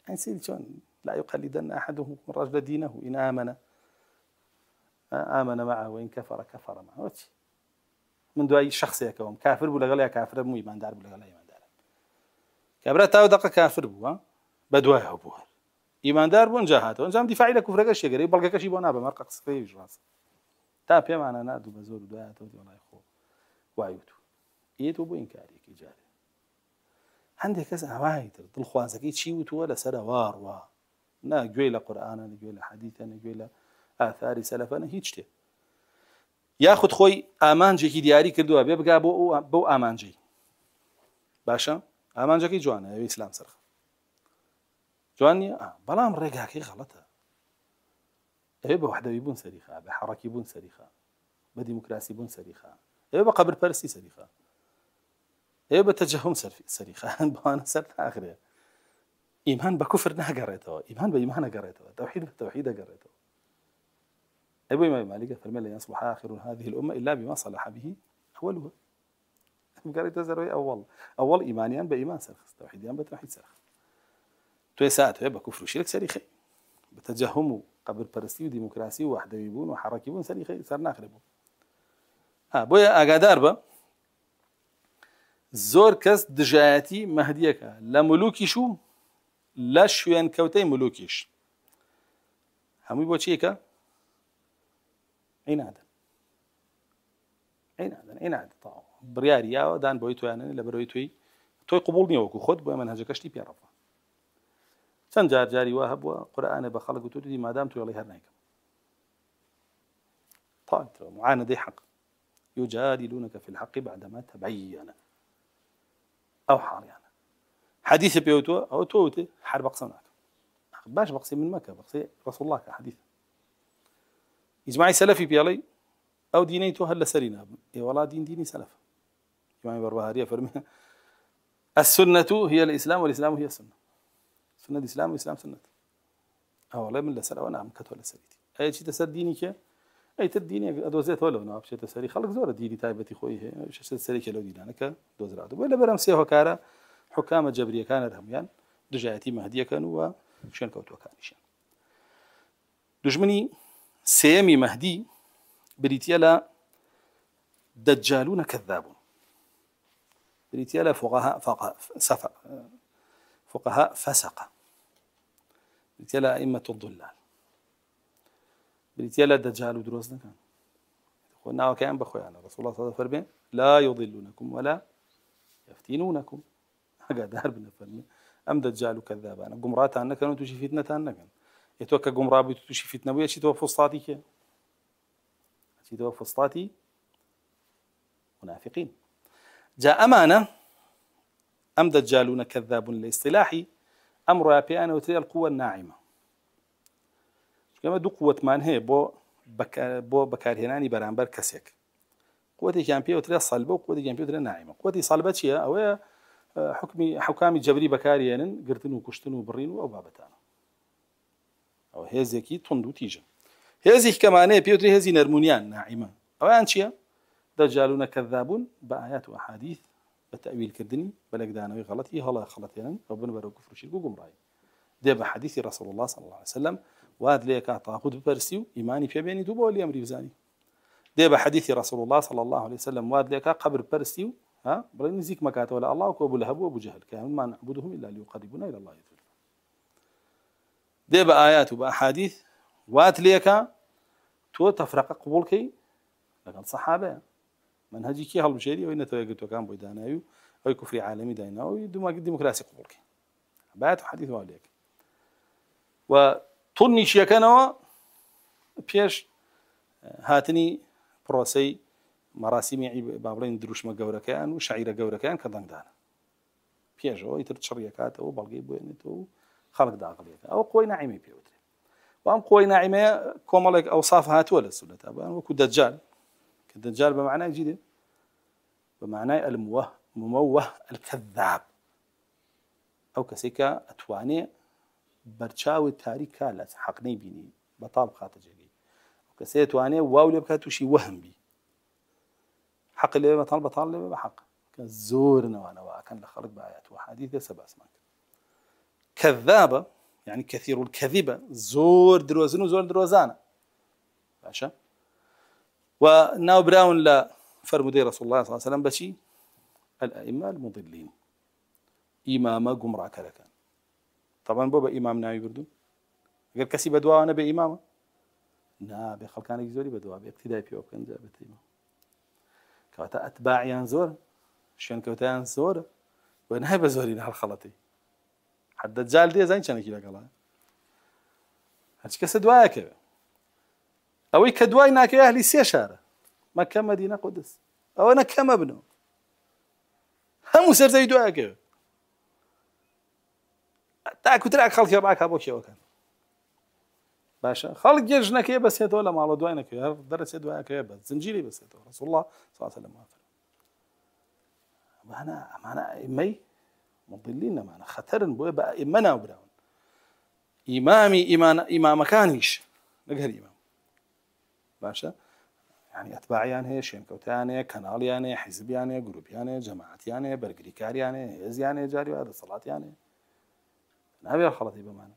يعني سيدي شلون لا يقلدن أحدهم رجل دينه إن آمن معه وإن كفر معه من دوای شخصێکەوەم کافر بوو لەگەڵ یا کافرە بوو ئیماندار بوو لەگەڵ ئیماندارە کابرا تاو دقە کافر بووە بەدوای هەبووە ئیماندار بوو ئەنجا هاتەوە ئەنجام دیفاعی لە کوفرەکە شێگەرەی بەڵگەکەشی بۆ نابە مەرقە قسەکەیش ڕاست تا پێمانە نادوو بە زۆر و دوای هاتەوە وەڵای خۆ وایوت ئێتۆ بۆ ئینکارێکی جارێ هەندێک کەس ئاوای تر دڵخوازەکەی چی وتووە لەسەر واڕوا نا گوێی لە قورئانە نەگوێی لە حەدیثە نەگوێی لە ئاثاری سەلەفە هیچ شتێ یاخود خۆی ئامانجێکی دیاری کردووە بێ بگا بۆ ئامانجەی باشە ئامانجەکەی جوانە ئەوەی ئیسلام سەرخە جوان نییە بەڵام ڕێگاکەی غەڵەتە ئەوێ بە وەحدەوی بوون سەریخا بە حەڕەکی بوون سەریخا بە دیموکراسی بوون سەریخا ئەوێ بە قەبرپەرستی سەریخا ئەوێ بە تەجەهم سەریخا بەوانە سەر ناخرێ ئیمان بە کوفر ناگەڕێتەوە ئیمان بە ئیمان ئەگەڕێتەوە تەوحید بە تەوحید ئەگەڕێتەوە أبو إمام مالك فرمى لن يصلح آخر هذه الأمة إلا بما صلح به أولها قال تزروي أول إيمانيان بإيمان سرخ توحيديان بتوحيد سرخ تويسات يبقى كفر وشرك سريخي بتجهم قبل برستي وديمقراطي وحدويبون وحركيبون سريخي صرنا خربون بويا أقدار با زور كس دجاياتي مهديك لا ملوكي شو لا شوين كوتي ملوكيش همي بوشيكا عنادا طاو برياري يا دان بويتو يعني لا برويتوي توي قبولني وكو خد بو منهجكشتي بيرفع چەند جاری وا هەبووە قورئانە بە خەڵک وتوتی مادام توی هەڵی هەر نایکەم طائرة معاندة حق يجادلونك في الحق بعدما تبين أو حاليانا حديث بيوتو أو توتي حرب قصناك باش بقصي من مكة بقصي رسول الله كحديث إجماعي سلفي بيالي أو دينيتو هلا سرينا إيه والله ديني سلف إمام بربهارية فرمي السنة هي الإسلام والإسلام هي السنة سنة الإسلام والإسلام سنة والله من لا سر وأنا عم كتولا سريتي أي شيء تسد دينك أي تديني أدوزيت ولا أنا بشيء تسري خلق زور ديني تايبتي خويه إيش تسري كلو دينانا كدوزرات ولا برمسيه وكارا حكام الجبرية كان رهميان دجايتي مهدية كانوا وشين كوتوا كانشان دجمني سيمي مهدي بريتيالا دجالون كذابون بريتيالا فقهاء فسقة بريتيالا أئمة الضلال بريتيالا دجال ودروزنا كان قلنا وكان بخويانا رسول الله صلى الله عليه وسلم لا يضلونكم ولا يفتنونكم هذا دربنا فرمي أم دجال كذابان قمرات عنك كانوا تشي فتنة عنك يتوكا قمرابي تشي فتنة ويا شي توفوا سطاتي شي توفوا سطاتي منافقين جاء أمانة أم دجالون كذاب لاصطلاحي أمر أبيان وتري القوة الناعمة كما دو قوة مان هي بو بۆ بەکارهێنانی بەرامبەر کەسێک قوتێکیان پێوترێ سەلبە و قوتێکیان پێوترێ ناعیمە قوتی سەلبە چییە ئەوەیە حکامی جەبری بەکارهێنن گرتن و کوشتن و بڕین و ئەو بابەتانە ئەو هێزێکی تند و تیژە هێزێک کەمانەیە پێوتری هێزی نەرمونیان ناعیمە ئەویان چییە دەجالون کەذابون بە ئايات و ئەحادیث بە تەویلکردنی بەلەکدانەوەی غەڵەتی هەڵا خەڵەتێنن ئەو بن بەرەو کوفر و شرک و گومڕایی دێ بە حەدیثی ڕەسوڵ الله صلی الله عليه وسلم واد لێ کا تاغوت بپەرسی و ئیمانی پێبێنی دوو بۆ لێ ئەمری بزانی دێ بە حەدیثی ڕەسوڵ الله صلی الله عليه وسلم واد لێ کا قبر پەرسی و ها بڵێ نزیک مەکاتەوە لە الله و کۆ بوو لەهەب و ئەبوو جەهل کە ما نعبدهم إلا ليقربونا إلى الله زلفى دێ بە ئايات و بە ئەحادیث وات لێ کا تۆ تەفرەقە قبوڵکەی لەگەڵ سەحابەیە منهجی کی هەڵبژێری ئەوەی نەتەوە یەکگرتوەکان بۆی داناوی و ئەوەی کوفری عالەمی دایناوی دیموکراسی قبوڵکەی بەئایات و حەدیث وا لێ کا و توڵنیشیەکەنەوە پێش هاتنی پرۆسەی مەراسیمی با بڵێن دروشمە گەورەکەیان و شەعیرە گەورەکەیان کە دەنگدانە پێشەوە ئیتر چڕیەکاتەوە بەڵگەی بێنێتەوە و خەڵک داغڵێتە ئەوە قۆی ناعیمەی پێوترێت و ئەم قۆی ناعیمەیە کۆمەڵێک ئەوساف هاتووە لە سولەتا بەیان وەکو دەجال کە دەجال بە معنای چی دێ بە معنای المموه الكذاب ئەو کەسێک کە ئەتوانێ بەرچاوی تاریکا لە حەق نەیبینی بەتاڵ بخاتە جێگەی ئەو کەسێ توانێ واو لێ بکات تووشی وەهم بی حەق لێ بەتاڵ لێ بە حەق کە زۆر نەوانەوەکەن لە خەڵک بە ئايات و ئەحادیث دەسە باسمان كذابة يعني كثير الكذبة زور دروزن وزور دروزانة باشا وناو براون لا فرمودي رسول الله صلى الله عليه وسلم بشي الأئمة المضلين إمامة قمرا كان طبعا بابا إمام ناوي بردون غير كسي بدوا أنا بإمامة نا بخلقان يزوري بدوا باقتداء في وكان جابت إمام كواتا أتباعيان زور شان كوتان زور ونهاي بزورين هالخلطي حد الدجال دي زين كان كذا قال هاتش كسر دواك أوي كدواي ناك أهلي سيشارة مكة مدينة قدس أو أنا كم ابنه هم سر زي دواك تاكو تراك خلق يراك أبوك وكان باشا خلق جرجنك يا بس يدولا ما على دوينك يا درس دواك يا بس زنجيري بس يدولا رسول الله صلى الله عليه وسلم أنا إمي مضلين معنا خطر بوي بقى إمنا وبراون إمام كانيش نقهر إمام باشا يعني أتباعي يعني شين كوتاني كنال يعني حزب يعني جروب يعني جماعة يعني برجريكار يعني هز يعني جاري هذا صلاة يعني نبي الخلطي بمعنى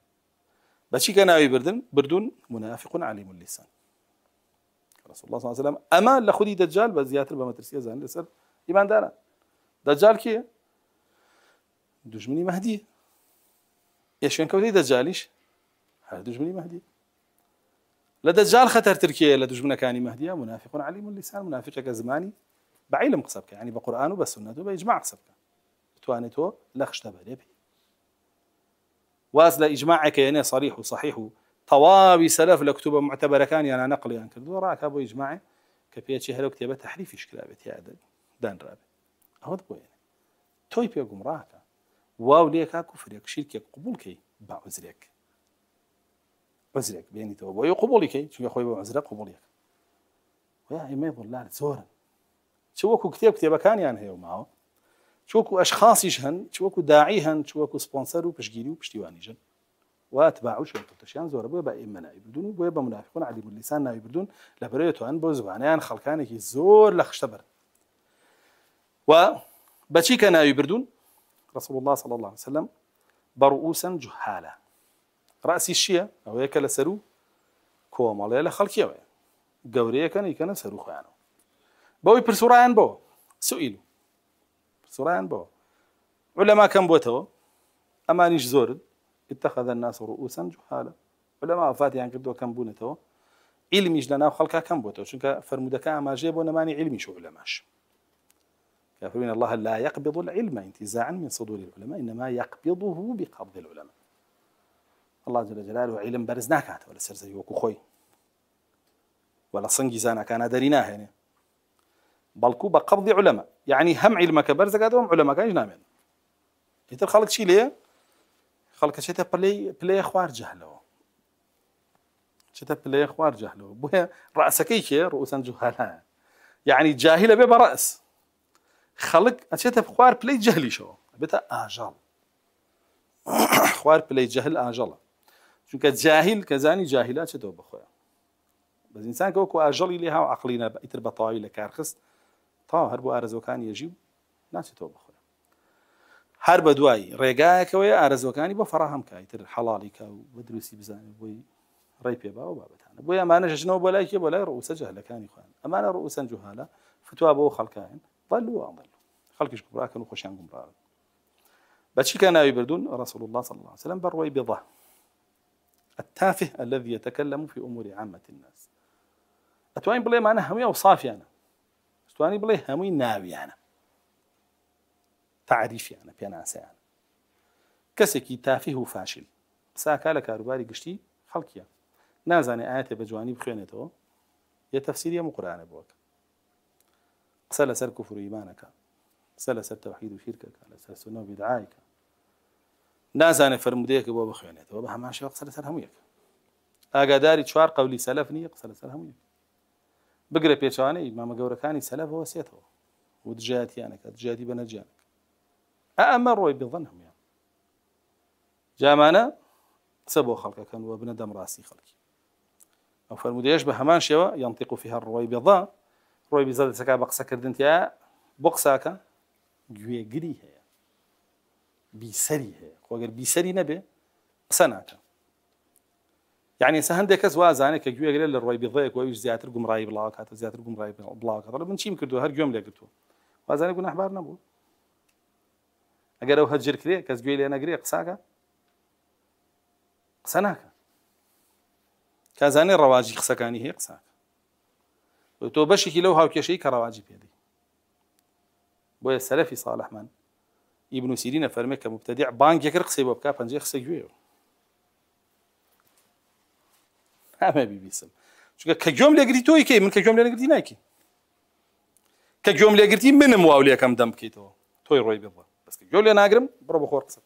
بشي كان أبي بردون منافق عليم اللسان رسول الله صلى الله عليه وسلم أما لخدي دجال بزيادة بمترسية زين لسر إيمان دارا دجال كي دجمني مهدي يشين كودي دجاليش هذا دجمني مهدي لدجال خطر تركيا لدجمنا كاني مهدي منافق عليم اللسان منافق كزماني بعلم قصبك يعني بقرآن وبسنة وبإجماع قصبك توانيتو لخش تبالي به واز لإجماعك يعني صريح وصحيح طوابي سلف لكتب معتبرة كان يعني نقل يعني كردو راك أبو إجماعي كبيتشي هلو كتابة تحريف إشكلابتي هذا دان رابع أهو دبوين توي بيقوم راكا واو ليك كفرك شركك قبولك بعذرك عذرك بيني تو بو قبولك شو اخوي بعذرك قبولك ويا ما والله زورا شوكو كتاب كان يعني هي معه شوكو اشخاص يجهن شوكو داعيهن شوكو سبونسر وبشجيري وبشتيواني جن واتباعوا شو تشان زور بو بقى إما نائب بدون بو يبقى منافقون علي باللسان نائب بدون لبريتو ان بو زبانيان خلقانك زور لخشتبر وبشي كان نائب بدون رسول الله صلى الله عليه وسلم برؤوسا جهالا رأسي الشيا أو يكل سرو كوم على لا خلق يوم جوريه كان يكن سرو خيانه بوي برسوران بو سئلوا برسوران بو علماء كم بوتو أمانيش زورد اتخذ الناس رؤوسا جهالا علماء فاتي عن قدو كم بونتو علميش لنا خلقها كم بوتو شنك فرمودكا ما جيبونا ماني علمي شو علماش يقولون الله لا يقبض العلم انتزاعا من صدور العلماء إنما يقبضه بقبض العلماء الله جل جلاله علم برزناك ولا سرزي وكخوي ولا صنجي زانا كان دريناه يعني بلكو بقبض علماء يعني هم علمك برزقاتهم علماء كان ينامين يتر خلق شي ليه خلق شي بلاي خوار جهله شتى بلي خوار جهله بويا رأسكيك رؤوسا جهالا يعني جاهلة برأس خلق أشتى بخوار بلي جهلي شو بتا آجال خوار بلي جهل آجال چونکە جاهل کەزانی جاهلات چێتەوە بخۆیان بەس ئینسان کە وەکو ئاژەڵی لێ هاو عەقڵی ئیتر بە تەواوی لە کارخست تا هەر بۆ ئارەزوەکانی یەژی و ناچێتەوە بخۆیان هەر بە دوای ڕێگایەکەوەیە ئارەزوەکانی بۆ فەڕاهەم کە ئیتر حەڵاڵی کە و بە دروستی بزانێت بۆی ڕێی پێباوە بابەتانە بۆیە ئەمانە ژنەوە بۆ لای کێ بۆ لای ڕؤوسە جەهلەکانی خۆیان ئەمانە ڕؤوسەن جوهالە فتوا بۆ خەڵکایەن ضلوا وأضلوا خەڵکیش گومڕاکەن و خۆشیان گومڕاون بەچی کە ناوی بردوون رسول الله صلى الله عليه وسلم بەڕوەی بێضە التافه الذي يتكلم في أمور عامة الناس أتواني بلي معنا همي أو صافي أنا أتواني بلي همي ناوي أنا تعريفي أنا بياناسي أنا كسكي تافه فاشل ساكا لك أرباري قشتي خلقيا نازاني آياتي بجواني بخيونته يتفسيريا مقرآن بوك قسل سر كفر إيمانك قسل سر توحيد وشركك قسل سنة بدعائك نازانێ فرمودەیەکە بۆ بخوێنێتەوە بە هەمان شێوە قسە لەسەر هەموویەک ئاگاداری چوار قەولی سەلەف نییە قسە لەسەر هەموویەک بگرە پێچوانەی مامە گەورەکانی سەلەفەوە سێتەوە و دژایەتیانەکە دژایەتی بە نەرجیانەکە ئەمە ڕۆی بڵدەن هەمویان جامانە قسە بۆ خەڵکەکەن و بنە دەم ڕاستی خەڵکی ئەو فرمودەیەش بە هەمان شێوە ينطق فيها ڕۆی بێضا ڕۆی بیزە دەسەکا بە قسەکردن تیا بۆ قساکە گوێگری هەیە بیسەری هەیە خۆگەر بیسەری نەبێ قسە ناکە یعنی سە هەندێک کەس وازانێت کە گوێگرێ لە ڕۆی بێضەیەک وەویش زیاتر گومڕایی بڵاو کاتە زیاتر گومڕایی بڵاو کاتە من چیم کردو هەر گوێم لێ گرتووە وازانێت گوناحبار نەبوو ئەگەر ئەو هەجر کرێ کەس گوێی لێ نەگرێ قساکە قسە ناکە کازانێ ڕەواجی قسەکانی هەیە قساکە تۆ بەشێکی لەو هاوکێشەی کە ڕەواجی پێدەی بۆیە سەلەفی ساڵحمان ابن سيرين فرمي كمبتدع بانك يكر قصي بوبكا بانجي قصي جويو ما بيسم شو كجوم اللي قريتو يكي من كجوم اللي قريتي نايكي كجوم اللي قريتي من مواولي كم دم كيتو توي روي بيضا بس كجوم اللي ناقرم بربو خور قصك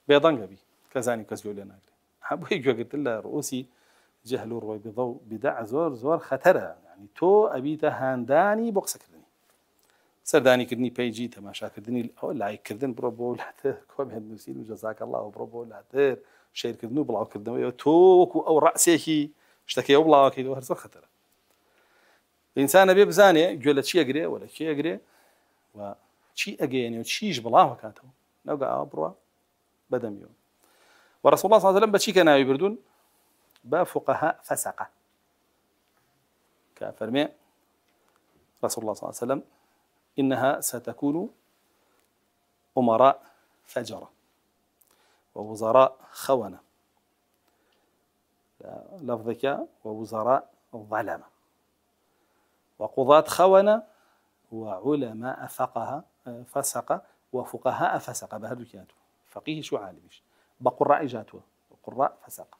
بيضان قبي كزاني كزجوم اللي ناقرم حبوي جو قلت له رؤوسي جهل روي بيضا بدع زور زور خطرها يعني تو ابيته هانداني بوقسك سرداني كدني بيجي تماشا كدني أو لايك كردن بربو لاتر كوب هالنسيل وجزاك الله وبربو لاتر شير كدنو بلاو كردن توك أو رأسه اشتكي أو بلاو كيلو هرزة خطرة الإنسان بيبزاني جولة شيء أجري ولا شيء أجري وشيء أجي يعني وشيء بلاو كاتو نوقع أبروا بدم يوم ورسول الله صلى الله عليه وسلم بشي كانوا يبردون بفقهاء فسقة كفرمي رسول الله صلى الله عليه وسلم إنها ستكون أمراء فجرة ووزراء خونة لفظك ووزراء ظلمة وقضاة خونة وعلماء فسقة وفقهاء فسقة بهذا كانت فقيه شو عالمش بقراء جاتوا وقراء فسقة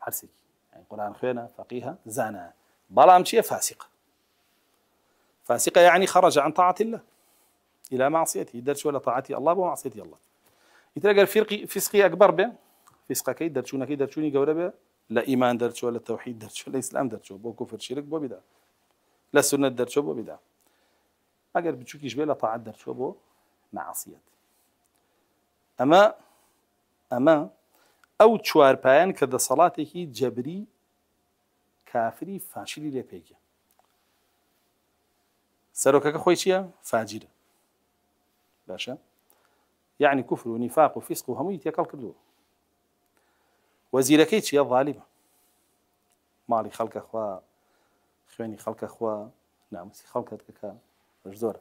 حرسك يعني قرآن خينا فقيها زانا بلا أمشي فاسقة فاسقة يعني خرج عن طاعة الله إلى معصيته درش ولا طاعة الله ومعصية الله يتلاقى فسقي أكبر به فسقة كي درشونا كي درشوني جورا به لا إيمان درش ولا التوحيد درش ولا إسلام درش بو كفر شرك بو بدعة لا سنة درش بو بدعة أجر بتشوكيش بلا طاعة درش بو معصية أما أو تشوار بيان كذا صلاته جبري كافري فاشلي لبيجي سەرۆکەکە خۆی چییە؟ فاجرە باشە یعنی کوفر و نیفاق و فیسق و هەمووی تێکەڵ کردووە وەزیرەکەی چییە؟ ظالمە ماڵی خەڵکە خوا خوێنی خەڵکە خوا ناموسی خەڵکت دەکا بەش زۆرە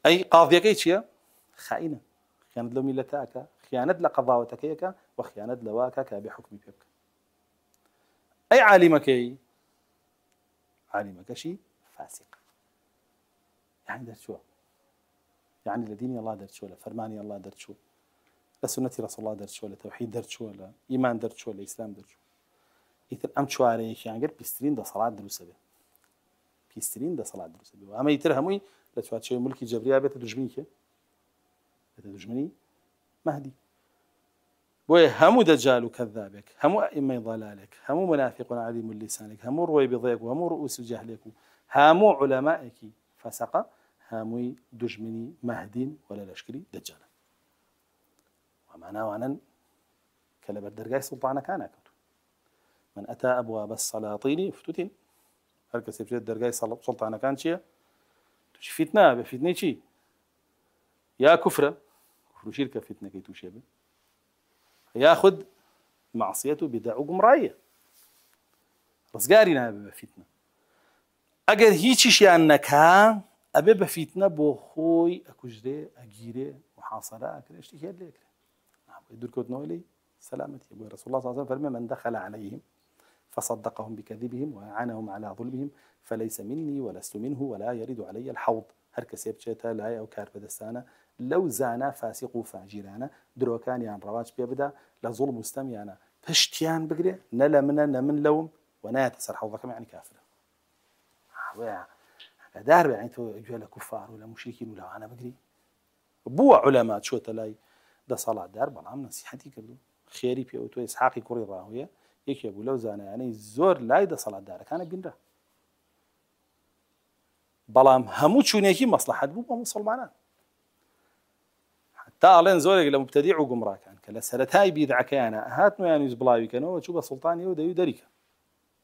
ئەی قاضیەکەی چییە؟ خائینە خیانەت لەو میلەتەکە خیانەت لە قەضاوەتەکەیەکە و خیانەت لەواکە کە بێ حوکمی پێ بکە ئەی عالیمەکەشی فاسق يعني درشوا يعني لدين الله درشوا لفرمان الله درشوا لسنة رسول الله درشوا لتوحيد درشوا لإيمان درشوا لإسلام درشوا يتر أم شواريك يعني قرب بيسترين ده صلاة دروسة به بيسترين ده صلاة دروسة به وأما يتر هموي لتوات شيء ملكي جبريا بيت دجمني مهدي بوي همو دجال كذابك، همو أئمة ضلالك، همو منافق عليم لسانك، همو روي بضيك، وهمو رؤوس جهلك، همو علمائك فسقة، همو دجمني مهدين ولا لشكري دجال. ومعناه وانا كلب الدرجاي سلطانة كان من أتى أبواب السلاطين افتتن. هل كسبت الدرجاي سلطانة كان شيء تشي فتنة بفتنة شيء يا كفر شركة فتنة كي تشيبه ياخذ معصيته بدعو قمراية رزقارنا بفتنة أجر هيك شيء أنك ها أبي بفتنة بوخوي أكجري أجيري محاصرة أكره اشتكي لك يدور كوتنو لي سلامتي أبو رسول الله صلى الله عليه وسلم من دخل عليهم فصدقهم بكذبهم وأعانهم على ظلمهم فليس مني ولست منه ولا يرد علي الحوض. هر كسي بچێتە لای ئەو کاربەدەستانە لەو زانە فاسق و فاجیرانە درۆکانیان ڕەواج پێ بدا لە زوڵم و ستەمیانە پشتیان بگرێ نە لە منە نە من لەوم و نایەتە سەر حەوضەکەم یعنی کافرە. هەدار بێ یعنی تۆ گوێ لە کوفار و لە موشریکین و لەوانە بگری. بووە عولەما چۆتە لای دەسەڵاتدار بەڵام نەسیحەتی کردو خێری پێ تۆ ئیسحاقی کوڕی ڕاهویە یەکێ بوو لەو زانایانەی زۆر لای دەسەڵاتدارەکانە گەنرە بەڵام هەموو چوونێکی مەسلحەت بوو بۆ موسڵمانان حتا ئەڵێن زۆرێک لە مبتەدیع و گومڕاکان کە لە سەرەتای بیدعەکەیانە هاتنۆیان ویست بڵاویکەنەوە چوو بە سوڵتانیەوە دەوی دەریکە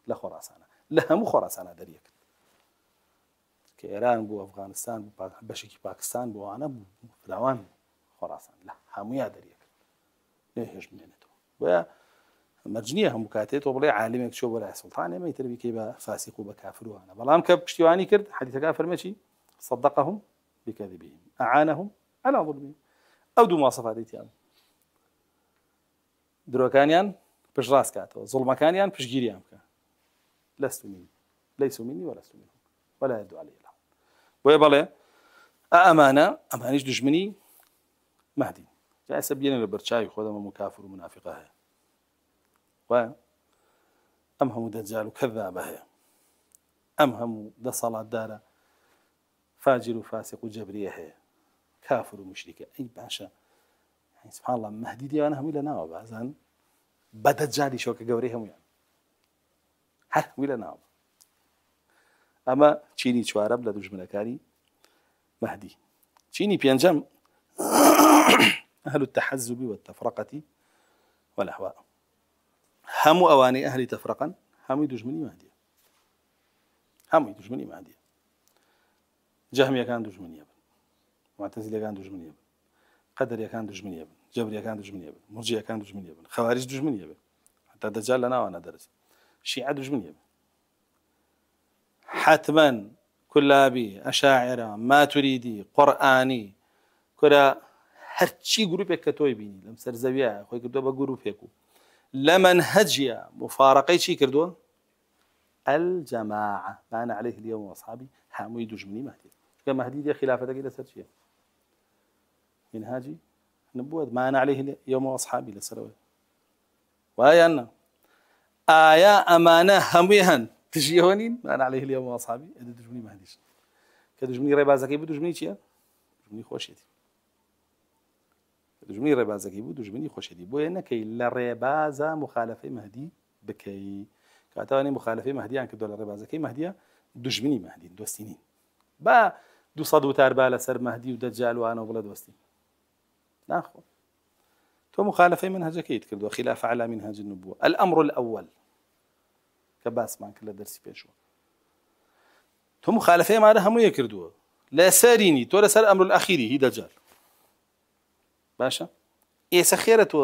لە خۆراسانە لە هەموو خۆراسانە دەریەکرد کە ئێران بوو ئەفغانستان بوو بەشێکی پاکستان بووانە بوو فراوان خۆراسان لە هەموویان دەریەکرد لێ هێش بمێنێتەوە بۆیە مەرجنیە هەموو کاتێت تۆ بڵێ عالمێک چۆ بۆ لای سوڵتانێ مەیتر بیکەی بە فاسق و بە کافر وانە بەڵام کە پشتیوانی کرد حەدیثەکە فەرمێ چی صدقهم بكذبهم أعانهم على ظلمهم ئەو دوو مواصفاتی تیان درۆکانیان پشت ڕاست کاتەوە زوڵمەکانیان پشتگیریان بکە لست مني ليس مني ولست منهم ولا يدعو علي الحق بۆیە بەڵێ ئەمانە ئەمانیش دژمنی مهدی جا ئێستا بگەینە لە بەرچاوی خۆدەمە کافر و منافقە هەیە وایە ئەم هەموو دەجال و کەذابە هەیە ئەم هەموو دەسەڵاتدارە فاجر و فاسق و جەبریە هەیە کافر و مشریکە ئەی باشە سبحان الله مهدی دیوانە هەمووی لە ناوە بازان بە دەجالی شۆکە گەورەی هەمویان هەر هەمووی لە ناوە ئەمە چینی چوارەم لە دوژمنەکانی مهدی چینی پێنجەم أهل التحزب والتفرقة والأهواء همو أواني أهل تفرقا همو دجمني مهدية همو دجمني مهدية جهمية كان دجمني ابن معتزلة كان دجمني ابن قدرية كان دجمني ابن جبرية كان دجمني ابن مرجية كان دجمني ابن خوارج دجمني ابن حتى دجال لنا وأنا درس شيعة دجمني ابن حتما كلابي أشاعرة ما تريدي قرآني كلا هرچی گروپێک کە تۆی بینی لەم سەرزەویە خۆی کردووە بە گروپێک و لە مەنهەجیە مفارقەی چی کردووە الجەماعە ما أنا عليه اليوم وأصحابي هەمووی دوژمنی مهدی چونکە مهدی دێ خلافەتەکەی لەسەر چییە منهاجی نبووە ما أنا عليه اليوم وأصحابي لەسەرەوەی وایە نە ئایا ئەمانە هەمووی هەن تژیەوە نین ما أنا عليه اليوم وأصحابي ئەدە دوژمنی مهدیش کە دوژمنی ڕێبازەکەی بوو دوژمنی چییە دوژمنی خۆشیەتی دژمنی ڕێبازەکەی بوو دژمنی خۆشیەتی بۆیە نەکەی لە ڕێبازە مخالفەی مهدی بکەی کاتەوانی مخالفەی مهدیان کردو لە ڕێبازەکەی مهدیە دژمنی مهدی دۆستی نین با 200 وتاربا لەسەر مهدی و دەجال وانەوە بڵێ دۆستی ناخۆ تۆ مخالفەی منهەجەکەیت کردووە خلاف على منهاج النبوة الأمر الأول کە باسمان کرد لە دەرسی پێشوە تۆ مخالفەی مادە هەموویە کردووە لەسەرینی تۆ لەسەر ئەمر الأخیری هی دەجال باشە ئێستا خێرە تۆ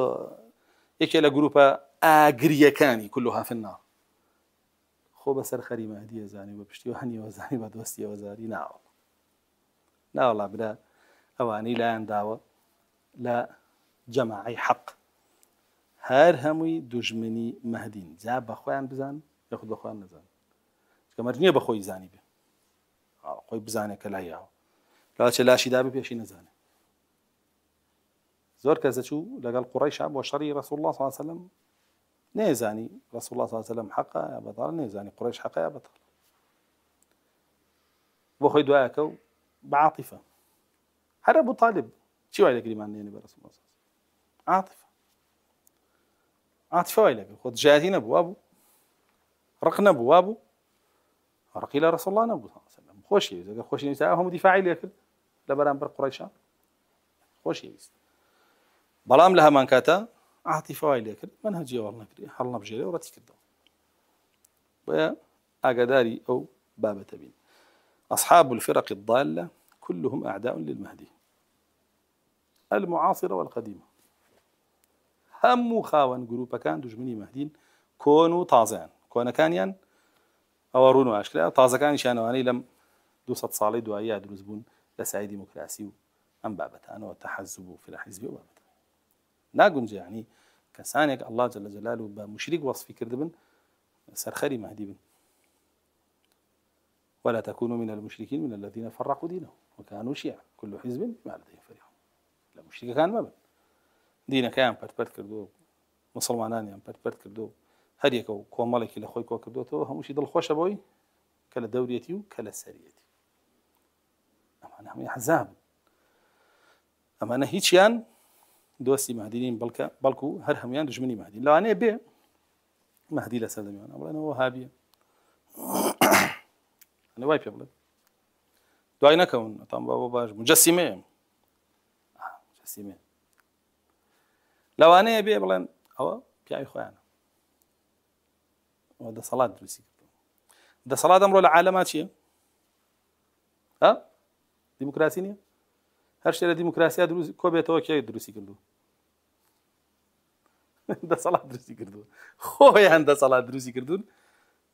یەکێ لە گروپە ئاگریەکانی كلها في النار خۆ بەسەر خەری مهدیە زانی بە پشتیوانیەوە زانی بە دۆستیەوە زاری ناوەڵا برا ئەوانەی لایەن داوە لە جەماعەی حەق هەر هەمووی دوژمنی مهدین جا بەخۆیان بزان یاخود بەخۆیان نەزان چکە مەرج نییە بەخۆی زانی بێ خۆی بزانێ کە لایەوە لاچە لاشی دابێ پێشی نەزانێ زۆر کەس دەچوو لەگەڵ قوڕەیشا بۆ شەڕی رسول الله صلی الله عليه وسلم نێزانی رسول الله صلی الله عليه وسلم حەقا یا بەتاڵ نێزانی قوڕەیش حەقا یا بەتاڵ بۆ خۆی دوایەکە و بەعاتیفە هەر ئەبوو طالب چی وای لە گریمان نێنێ بە رسول الله صلی الله عليه وسلم عاتیفە عاطفة ويلك خود جاتي نبو أبو رق نبو أبو رق إلى رسول الله نبو صلى الله عليه وسلم خوشي إذا خوشي نساءهم دفاعي لك لبران بر قريشان خوشي يست بلام لها من كاتا عاطفة ويلك منهجي والله كري حلنا بجيله ورتي كده ويا أقداري أو باب تبين أصحاب الفرق الضالة كلهم أعداء للمهدي المعاصرة والقديمة هم خاون جروبا كان دجمني مهدين كونوا طازان كون كانيان أورونوا أشكال طازة كان شانواني لم دوسة صالي دعايا دروزبون لسعي ديمقراسي أم بابتان وتحزبوا في الحزب وبابتان ناقنج يعني كسانك الله جل جلاله بمشرك وصفي كردبن سرخري مهدي بن ولا تكونوا من المشركين من الذين فرقوا دينهم وكانوا شيعا كل حزب بما لديهم فرحون لا مشرك كان ما بن دينك يام برت كردو مسلمانان يام برت كردو هديك كومالك الى خوي كردو تو همشي دل خوش ابوي كلا دوريتي وكلا سريتي اما انا هم احزاب اما انا هيجيان دوسي مهديين بلكو هر هميان دجمني مهدي لا انا بي مهدي لا سلمي انا وهابيه أنا وايب يا بلد دعي نكون طبعا بابا باج مجسمة مجسمة لو أنا أبي بلان أو بيعي خويانا وهذا صلاة دروسي ده صلاة أمر العالمات شيء ها ديمقراطية هرشي ديمقراطية دروسي كوبي توكي دروسي كله ده صلاة دروسي كردون خويا عنده صلاة دروسي كردون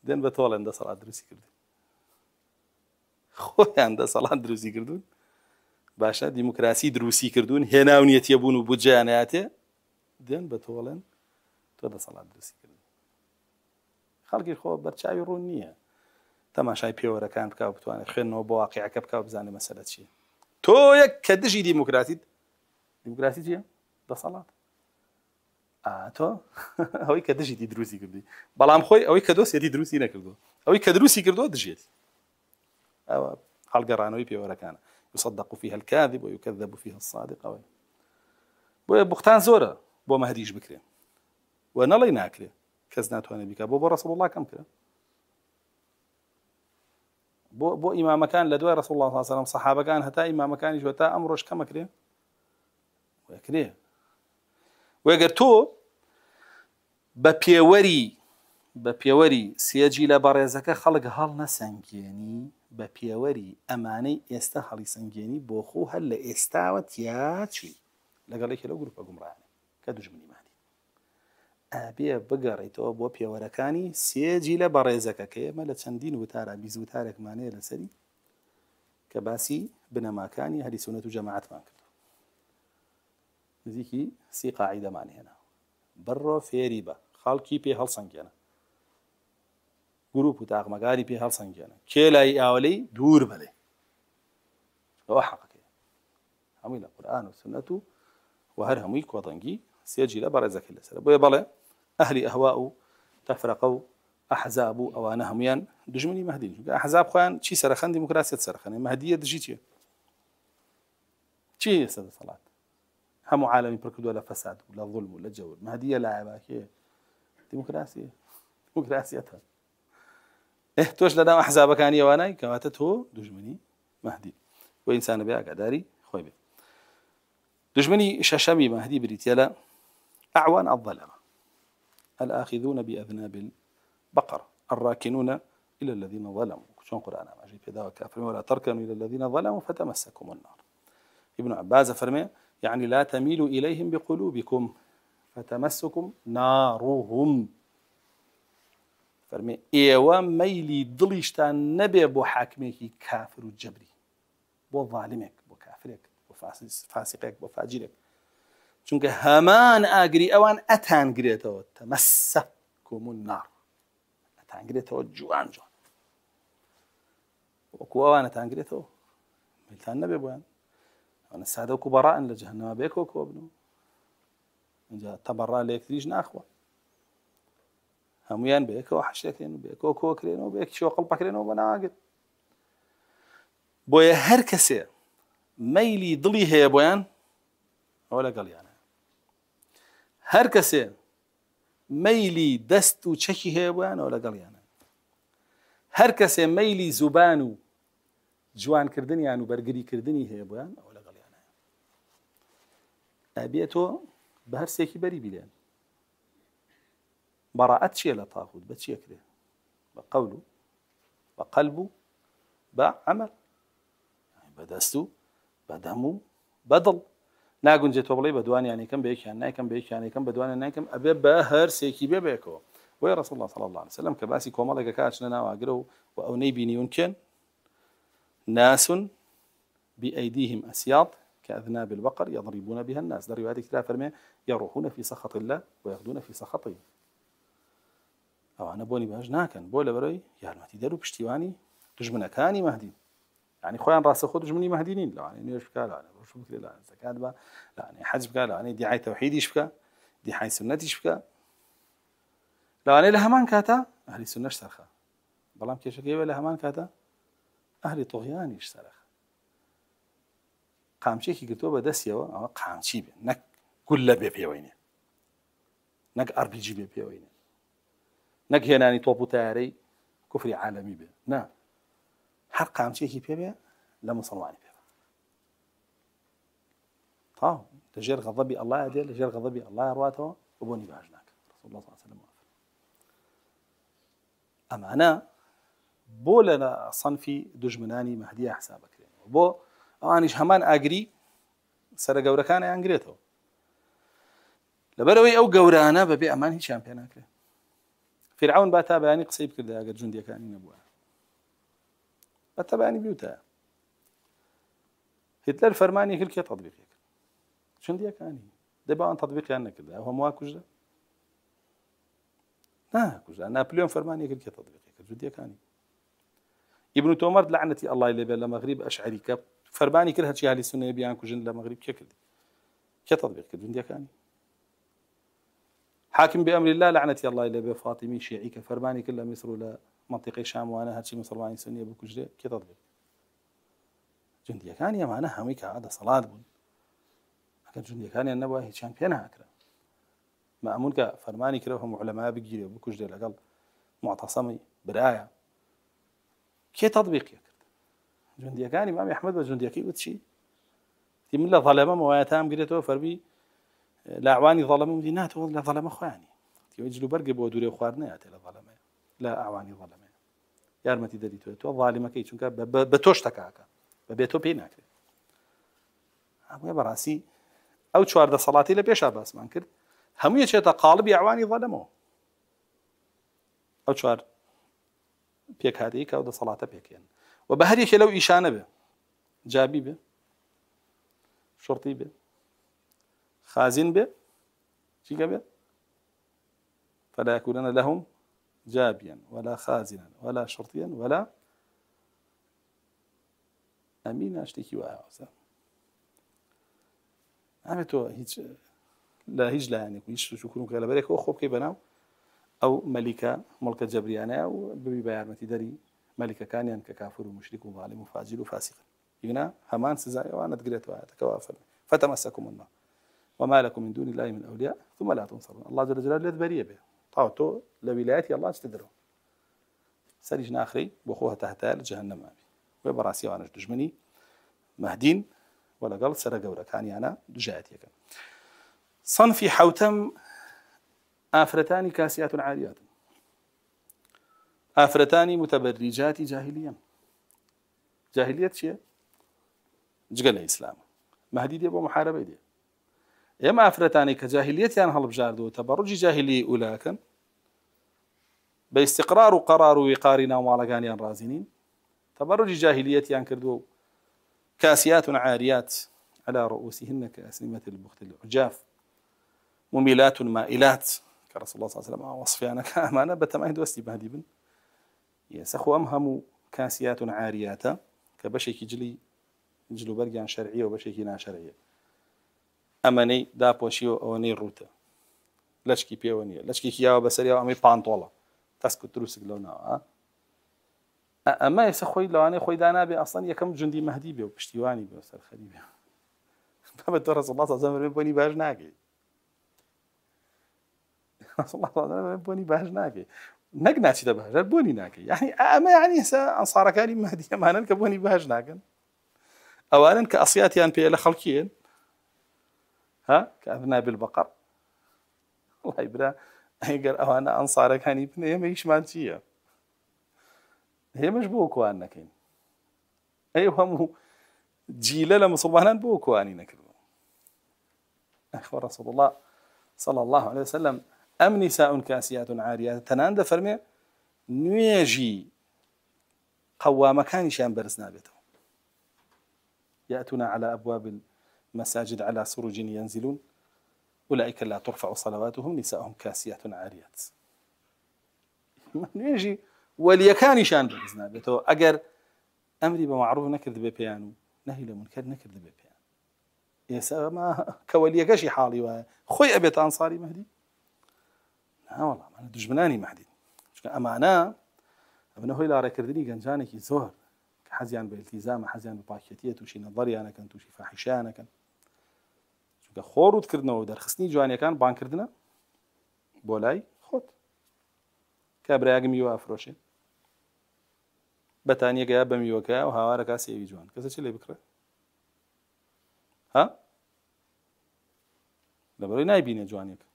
دين بتوال عنده صلاة دروسي كردون خۆیان دەسەڵات دروستی کردوون باشە دیموکراسی دروستی کردوون هێناونیەتیە بوون و بودجەیانەیەتێ دێن بە تۆڵێن تۆ دەسەڵات دروستی کردن خەڵکی خۆ بەرچاوی ڕوون نییە تەماشای پێوەرەکان بکە و بتوانێت خوێندنەوە بۆ واقیعەکە بکە و بزانێ مەسەلە چییە تۆ یەک کە دژی دیموکراسی چییە دەسەڵات تۆ ئەوەی کە دژیتی دروستی کردی بەڵام خۆی ئەوەی کە دۆسێتی دروستی نەکردووە ئەوەی کە دروستی کردووە دژێتی أو حلقرانوي بيوركانا يصدق فيها الكاذب ويكذب فيها الصادق بوختان زورة بو مهديش بكري ونالي ناكري كزنات وانا بك بو رسول الله كم كري بو إمام كان لدوي رسول الله صلى الله عليه وسلم صحابة كان هتا إمام كان يجوتا أمرش كم كري ويكري ويقر تو بپیوەری سێجی لە بەڕێزەکە خەڵک هەڵ نەسەنگێنی بە پیێوەری ئەمانەی ئێستا هەڵی سنگێنی بۆ خۆ هەر لە ئێستاوە تیاچوی لەگەڵێکی لەو گروپە گومڕانە کە دوژمنی مادی ئابێ بگەڕێیتەوە بۆ پیێوەرەکانی سێجی لە بەڕێزەکە کە ئێمە لە چەندین وتارە بیست وتارێکمانەیە لەسەری کە باسی بنەماکانی هەلی سونەت و جەماعەتمان کرد نزیکی سی قاعیدەمان هێنا بڕۆ فێری بە خەڵکی پێ هەڵسەنگێنە گروپ و تاقمەکاری پێ هەڵسەنگێنە کێ لای ئاولەی دوور بەلێ ئەوە حەقەکەیە هەمووی لە قورئان و سنەت و هەر هەمووی کۆتەنگی سێجی لە بەڕێزەکەی لەسەرە بۆیە بەڵێ ئەهلی ئەهوا و تەفرەقە و ئەحزاب و ئەوانە هەمویان دژمنی مەهدین چونکە ئەحزاب خۆیان چی سەرەخەن دیموکراسیەت سەرخەنێ مەهدیە دژی چییە چی ئێستا دەسەڵات هەموو عالەمی پڕ کردووە لە فەساد و لە ظولم و لە جەور مەهدیە لایەباکێ دیموکراسیەتە تۆش لەناو ئەحزابەکانی ئەوانای کەواتە تۆ دوژمنی مەهدی بۆ ئینسانە بێ ئاگاداری خۆی بێ دژمنی شەشەمی مەهدی بریتیە لە ئەعوان الظەلەمە الآخذون بأذناب البقر الراكنون إلى الذين ظلموا شلون قرآن ماجي بيداوى كافرين ولا تركنوا إلى الذين ظلموا فتمسكم النار ابن عباس فرمي يعني لا تميلوا إليهم بقلوبكم فتمسكم نارهم فرمي ايوا ميلي دڵیشتان نەبێ بۆ حاکمێکی کافر و جەبری بۆ ظالمێک بۆ کافرێک بۆ فاسقێک بۆ فاجرێک چونکە هەمان ئاگری ئەوان ئەتانگرێتەوە تەمەسەکم النار ئەتانگرێتەوە جوان جوان وەکو ئەوان ئەتانگرێتەوە میلتان نەبێ بۆیان ئەوانە سادە و کوبەڕائن لە جەهەنەمە بێکەوە کۆ بنەوە اینجا تەبەڕا لە یەکتریش ناخوە هەمویان بەیەکەوە حەشرەکرێن و بەیەکەوە کۆکرێنەوە بەیەکیەوە قەڵپەکرێنەوە بە ناگرێت بۆیە هەر کەسێ مەیلی دڵی هەیە بۆیان ئەوە لەگەڵیانە هەر کەسێ مەیلی دەست و چەکی هەیە بۆیانەوە لەگەڵیانە. هەر کەسێ مەیلی زوبان و جوانکردنیان و بەرگریکردنی هەیە بۆیان ئەوە لەگەڵیانە. ئەبێتۆ بە هەر سێکی بەری بیلێن. بەڕائەت چییە لە تاغوت؟ بە چییە کرێ؟ بە قەول و بە قەلب و بە عەمەل، بە دەست و بە دەم و بە دڵ. ناگونجێت تۆ بڵێ بە دوانیان یەکەم بە یەکیان نایکەم، بە یەکیان یەکەم بە دوانیان نایکەم، ئەبێ بە هەر سێکی بێ بەیەکەوە. بۆیە ڕەسوڵ الله صلی الله علیه وسلم کە باسی کۆمەڵێکە کاتچنە ناو ئاگرە و ئەو نەیبینیون کێن ناس بأيديهم أسياط كأذناب البقر يضربون بها الناس. در رواية كتاب فرمي يروحون في سخط الله ويغدون في سخطه. أو أنا بوني باش ناكن بولا بري يا المهدي دارو بشتيواني دجمنا كاني مهدي، يعني خويا راس خود دجمني مهديين. لا يعني ايش بكا، لا شو بكا، لا زكاة با، لا يعني حج بكا، لا يعني دعاية توحيد ايش بكا، دعاية سنة ايش بكا، لا يعني لهمان كاتا أهل السنة اشترخا بلام كيش كيف لهمان كاتا أهل طغيان اشترخ. قامچێکی گرتووە بە دەستیەوە ئەوە قامچی بێ، نەک گولە بێ پێوەینێ، نەک ئەرپیجی بێ پێوەینێ، نەک هێنانی تۆپ و تایارەی کوفری عالەمی بێ، نا، هەر قامچێکی پێ بێ لە موسڵمانی پێ تاو لەژێر غەضەبی ئەڵڵایە دێ، لەژێر غەضەبی ئەڵڵایە ڕواتەوە و بۆنی باش ناکە. ڕەسوڵ الله صلی الله علیه وسلم ئەمانە بۆ لە سەنفی دوژمنانی مەهدیە حساب بکرێنەوە، بۆ ئەوانیش هەمان ئاگری سەرە گەورەکانیان گرێتەوە. لەبەرەوەی ئەو گەورانە بەبێ ئەمان هیچیان پێ ناکرێت. فیرعون با تا بەیانی قسەی بکردە ئەگەر جوندیەکانی نەبووە، بە تەبیانی بیوتە. هیتلەر فەرمانی کرد کێ تەطبیقی کرد؟ جوندیەکانی. دەی باوان تەطبیقیان نەکردە، ئەو هەمووا کوژدە؟ ناکوژدە. ناپلیۆن فەرمانی کرد کێ تەطبیقی کرد؟ جوندیەکانی. ابن تومرد لعنتي الله إليه بين المغرب أشعري كاب فرباني كره هالشيء هالي سنة بيان كوجن لمغرب كيكدي كتطبيق كدنيا كاني حاكم بأمر الله لعنتي الله إليه بفاطمي شيعي كفرباني كله مصر ولا منطقة الشام وأنا هالشيء مصر واني سنة بكوجدة كتطبيق جندية كاني ما أنا هميك هذا صلاة بون لكن جندية كاني النبوة هي شان بينها أكره ما أمونك فرماني كرههم علماء بجيري بكوجدة لقل معتصمي براية كي تطبيق يكرد جندية كان إمام أحمد وجندية كي وتشي تيم لا ظلمة مواتام قريتوا فربي لا أعواني ظلمة مدينات ولا ظلمة خواني تيجلو برقي بودوري خوارنا يأتي لا ظلمة لا أعواني ظلمة يا رمتي ددي تو ظالمة كي شنك بتوش تكاكا ببيتو بينك أبغى براسي أو شوار ده صلاتي لبيش أباس ما نكر هم يشيء تقالب أعواني ظلمه أو شوار بيك هذه كأودا صلاة بيك يعني وبهر يشي لو إشانة به جابي به شرطي به خازن به شي به فلا يكونن لهم جابيا ولا خازنا ولا شرطيا ولا أمين أشتكي وأعوزا عمتو هيج لا هيج لا يعني كويش شكرون كلا بريك أو خوب كي بناو أو ملكة ملكة جبريانة أو ببيارمتي دري ملكة كان يعني ككافر ومشرك وظالم وفاجر وفاسق هنا همان سزايا وأنا تقريت وآيات كوافر فتمسكم النار وما لكم من دون الله من أولياء ثم لا تنصرون الله جل جلاله بريه به طاوتو لولايات الله تدروا سرجنا آخري بأخوها تحتال جهنم أبي وبراسي وأنا دجمني مهدين ولا قال سرق ولا كان أنا دجاتي كان صنفي حوتم آفرتان كاسيات عاريات آفرتان متبرجات جاهليا جاهلية شيء جقل الإسلام مهدي دي أبو محاربة دي يما آفرتان كجاهلية يعني هل بجاردو تبرج جاهلية أولاكا باستقرار وقرار وقارنا ومالقانيا رازنين تبرج جاهلية يعني كردو كاسيات عاريات على رؤوسهن كأسنمة البخت العجاف مميلات مائلات كرسول الله صلى الله عليه وسلم وصفي أنا كأمانة بتماهي دوستي بهدي بن يسخو أمهم كاسيات عاريات كبشيك جلو برقان شرعية وبشيك نا شرعية أماني دا بوشيو أواني روتا لشكي بيوانية لشكي كياو بسريا وأمي بانطولة تسكت تروسك لونا أما يسخوي لو أنا خوي دانا بي أصلا يكم جندي مهدي بي وبشتيواني بي وسر خليبي بابا رسول الله صلى الله عليه وسلم بني باج ناقي الله تعالى بوني باش ناكي نقنا شي باش بوني ناكي يعني اما يعني انصار كريم مهدي ما نلك بوني باش ناكن اولا كاصياتيان بي لخلقين ها كاذناب البقر الله يبرا قال انا انصارك هاني بنيه ما يشمانتيه هي مجبوك وانكين ايوه مو جيله لمصبهان بوك واني نكر اخبر رسول الله صلى الله عليه وسلم ام نساء كاسيات عاريات تناند فرمي نيجي قوام كان شان برزنا بيته ياتون على ابواب المساجد على سرج ينزلون اولئك لا ترفع صلواتهم نساءهم كاسيات عاريات نيجي وليكان شان برزنا بيته اجر امري بمعروف نكرد ببيانو نهي لمنكر نكرد ببيان يا ما كوليك شي حالي وهي خوي ابيت انصاري مهدي لا والله ما دجمناني مهدي امانه ابن هو لا ركردني جنجانك زهر حزيان بالالتزام حزيان بباكيتيه وشي نظري انا كنت وشي فاحشه انا كنت شو خور وذكرنا ودرخصني جواني كان بانكردنا بولاي خد كابرا يقمي افروشي بتانية جاب ميوكا وهوارك اسي جوان كذا شي اللي بكره ها لبري نايبين جوانيك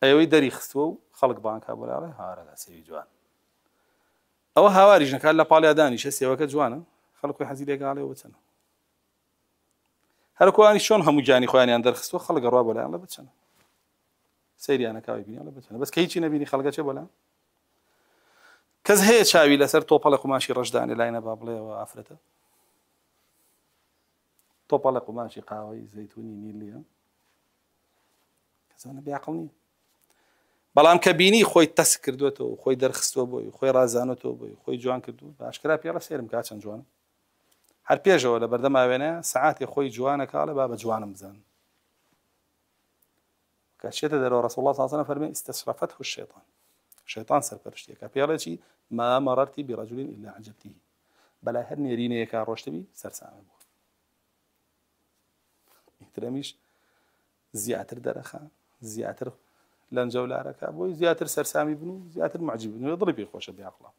ايوه دري خستو خلق بانك ابو عليه هارا اسي جوان او هوارج نكال لا بالي اداني شسي وك جوانا خلقوا حزيلك عليه وبتسنه هل كواني شلون هم جاني خواني اندر خستو خلق الراب ولا الله بتسنه سيري انا كاوي بيني الله بتسنه بس كيجي نبيني خلقه شي ولا كز هي شاوي لسر توبلق ماشي رجداني لاينا بابلي وافرته توبلق ماشي قاوي زيتوني نيليا كذا انا بعقلني بەڵام کە بینی خۆی تەس کردوێتەوە خۆی دەرخستووە بۆی خۆی ڕازانێتەوە بۆی خۆی جوان کردو باشکرا پێڵە سێرم کا چەند جوانە هەر پێشەوە لە بەردەم ئاوێنەیە سەعاتی خۆی جوانە کاڵێ با بە جوانم بزان کە چێتە دەرەوە ڕەسوڵ الله صلی الله علیه و فەرمێ استشرفته الشیطان شەیطان سەرپەرشتیەکە پێڵێ چی ما مررت برجل الا عجبته بەلای هەر نێرینەیەکا ڕۆشتبی سەرسامە بووە ئیترەمیش زیاتر دەرەخا زیاتر لنجولارك أبوي زياتر سرسامي بنو زياتر معجب بنو يضرب بيخوش بعقله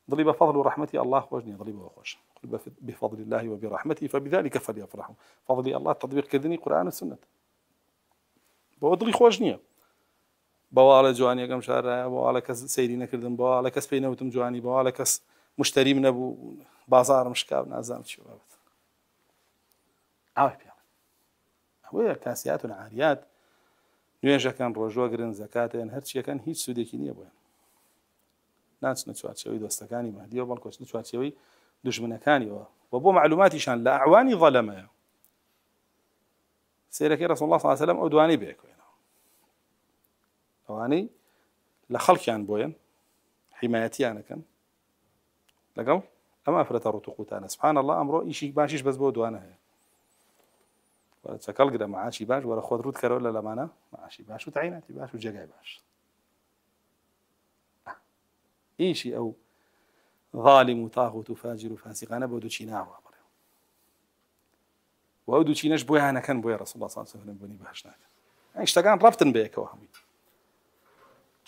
ضرب بفضل ورحمتي الله خوجني ضرب وخوش قل بفضل الله وبرحمته فبذلك فليفرحوا فضل الله تطبيق كذني قرآن والسنة بوضري خوجني بوالة جواني كم شهر بوالة كس سيدنا كردم بوالة كس بينه وتم جواني بوالة كس مشتري من أبو بازار مشكاب نازم شو بابت عاوي بيا هو كاسيات عاريات نوێژەکان ڕۆژوەگرن زەکاتیان هەرچیەکان هیچ سوودێکی نییە بۆیان ناچنە چوارچێوەی دۆستەکانی مەهدیەوە بەڵکو چنە چوارچێوەی دوژمنەکانیەوە و بۆ معلوماتیشان لە ئەعوانی ظەلەمەیە سیرەکەی ڕەسوڵ الله صلی الله علیه و سەلەم ئەو دوانەی بێکوێنەوە ئەوانەی لە خەڵکیان بۆیان حیمایەتیانەکەن لەگەڵ ئەمە ئەفرەتە ڕوت و قوتانە سبحان الله ئەمڕۆ ئیشی باشیش بەس بۆ دوانە هەیە چەکەڵ گرە معاشی باش وەرە خۆت ڕوت کەرەوە لە لەمانە معاشی باش و تعیناتی باش و جێگای باش ئیشی ئەو ظالم و تاغوت و فاجر و فاسقانە بۆ دووچی ناوە بڵێ و ئەو دووچینەش بۆیانەکەن بۆیە ڕەسوڵ الله صلی الله علیه و سەلەم بۆنی باش ناکەن شتەکان ڕەبتن بەیەکەوە هەمووی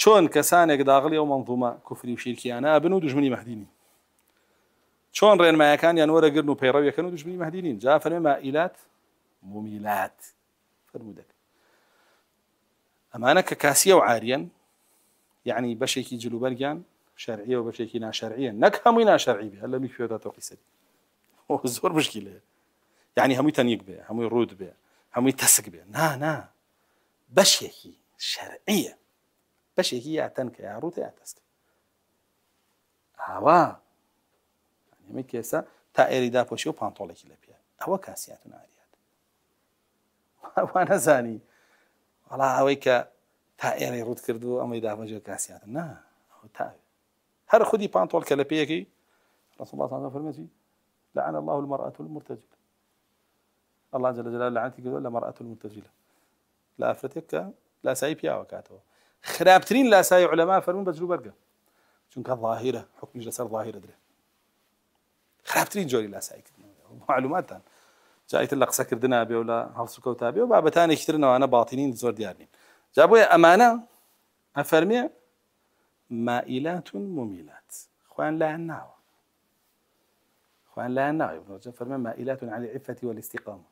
چۆن کەسانێک داغڵی ئەو مەنظومە کوفری و شیرکیانە بن و دوژمنی مەهدی نین چۆن ڕێنمایەکانیان وەرەگرن و پەیڕەویەکەن و دوژمنی مەهدی نین جا فەرمێ مائیلات مميلات فرمودك أمانة كاسية وعاريا يعني بشيكي جلوبرجان شرعية وبشيكي نا شرعية نكهمي نا شرعي بها هلا مي في هذا توقيسد هو زور مشكلة يعني همي تنيق بها همي رود بها همي تسق بها نا بشيكي شرعية بشيكي يعتنك يا روت يا تسق هوا يعني همي كيسا تائري دا بوشيو بانطولك لبيا هوا كاسيات عارية وانا زاني والله هويك تائر يرد كردو أما يدافع جو كاسيات نا هو تائر هر خدي بانطول كلبيكي رسول الله صلى الله عليه وسلم لعن الله المرأة المرتجلة الله جل جلاله لعنتي قال لا مرأة المرتجلة لا أفرتك لا ساي بيا وكاتو خرابترين لا ساي علماء فرمون بجلو برقة چونك ظاهرة حكم جسر ظاهرة دري خرابترين جوري لا ساي معلومات جايت اللي قسا كردنا بي ولا هەڵسوکەوتا بێ و بابەتانێکی ترنەوە ئەنە باڵتینین زۆر دیار نین جابوا أمانة أفرمي مائلات مميلات خوان لا الناوى خوان لا الناوى ابن رجب فرمي مائلات عن العفة والاستقامة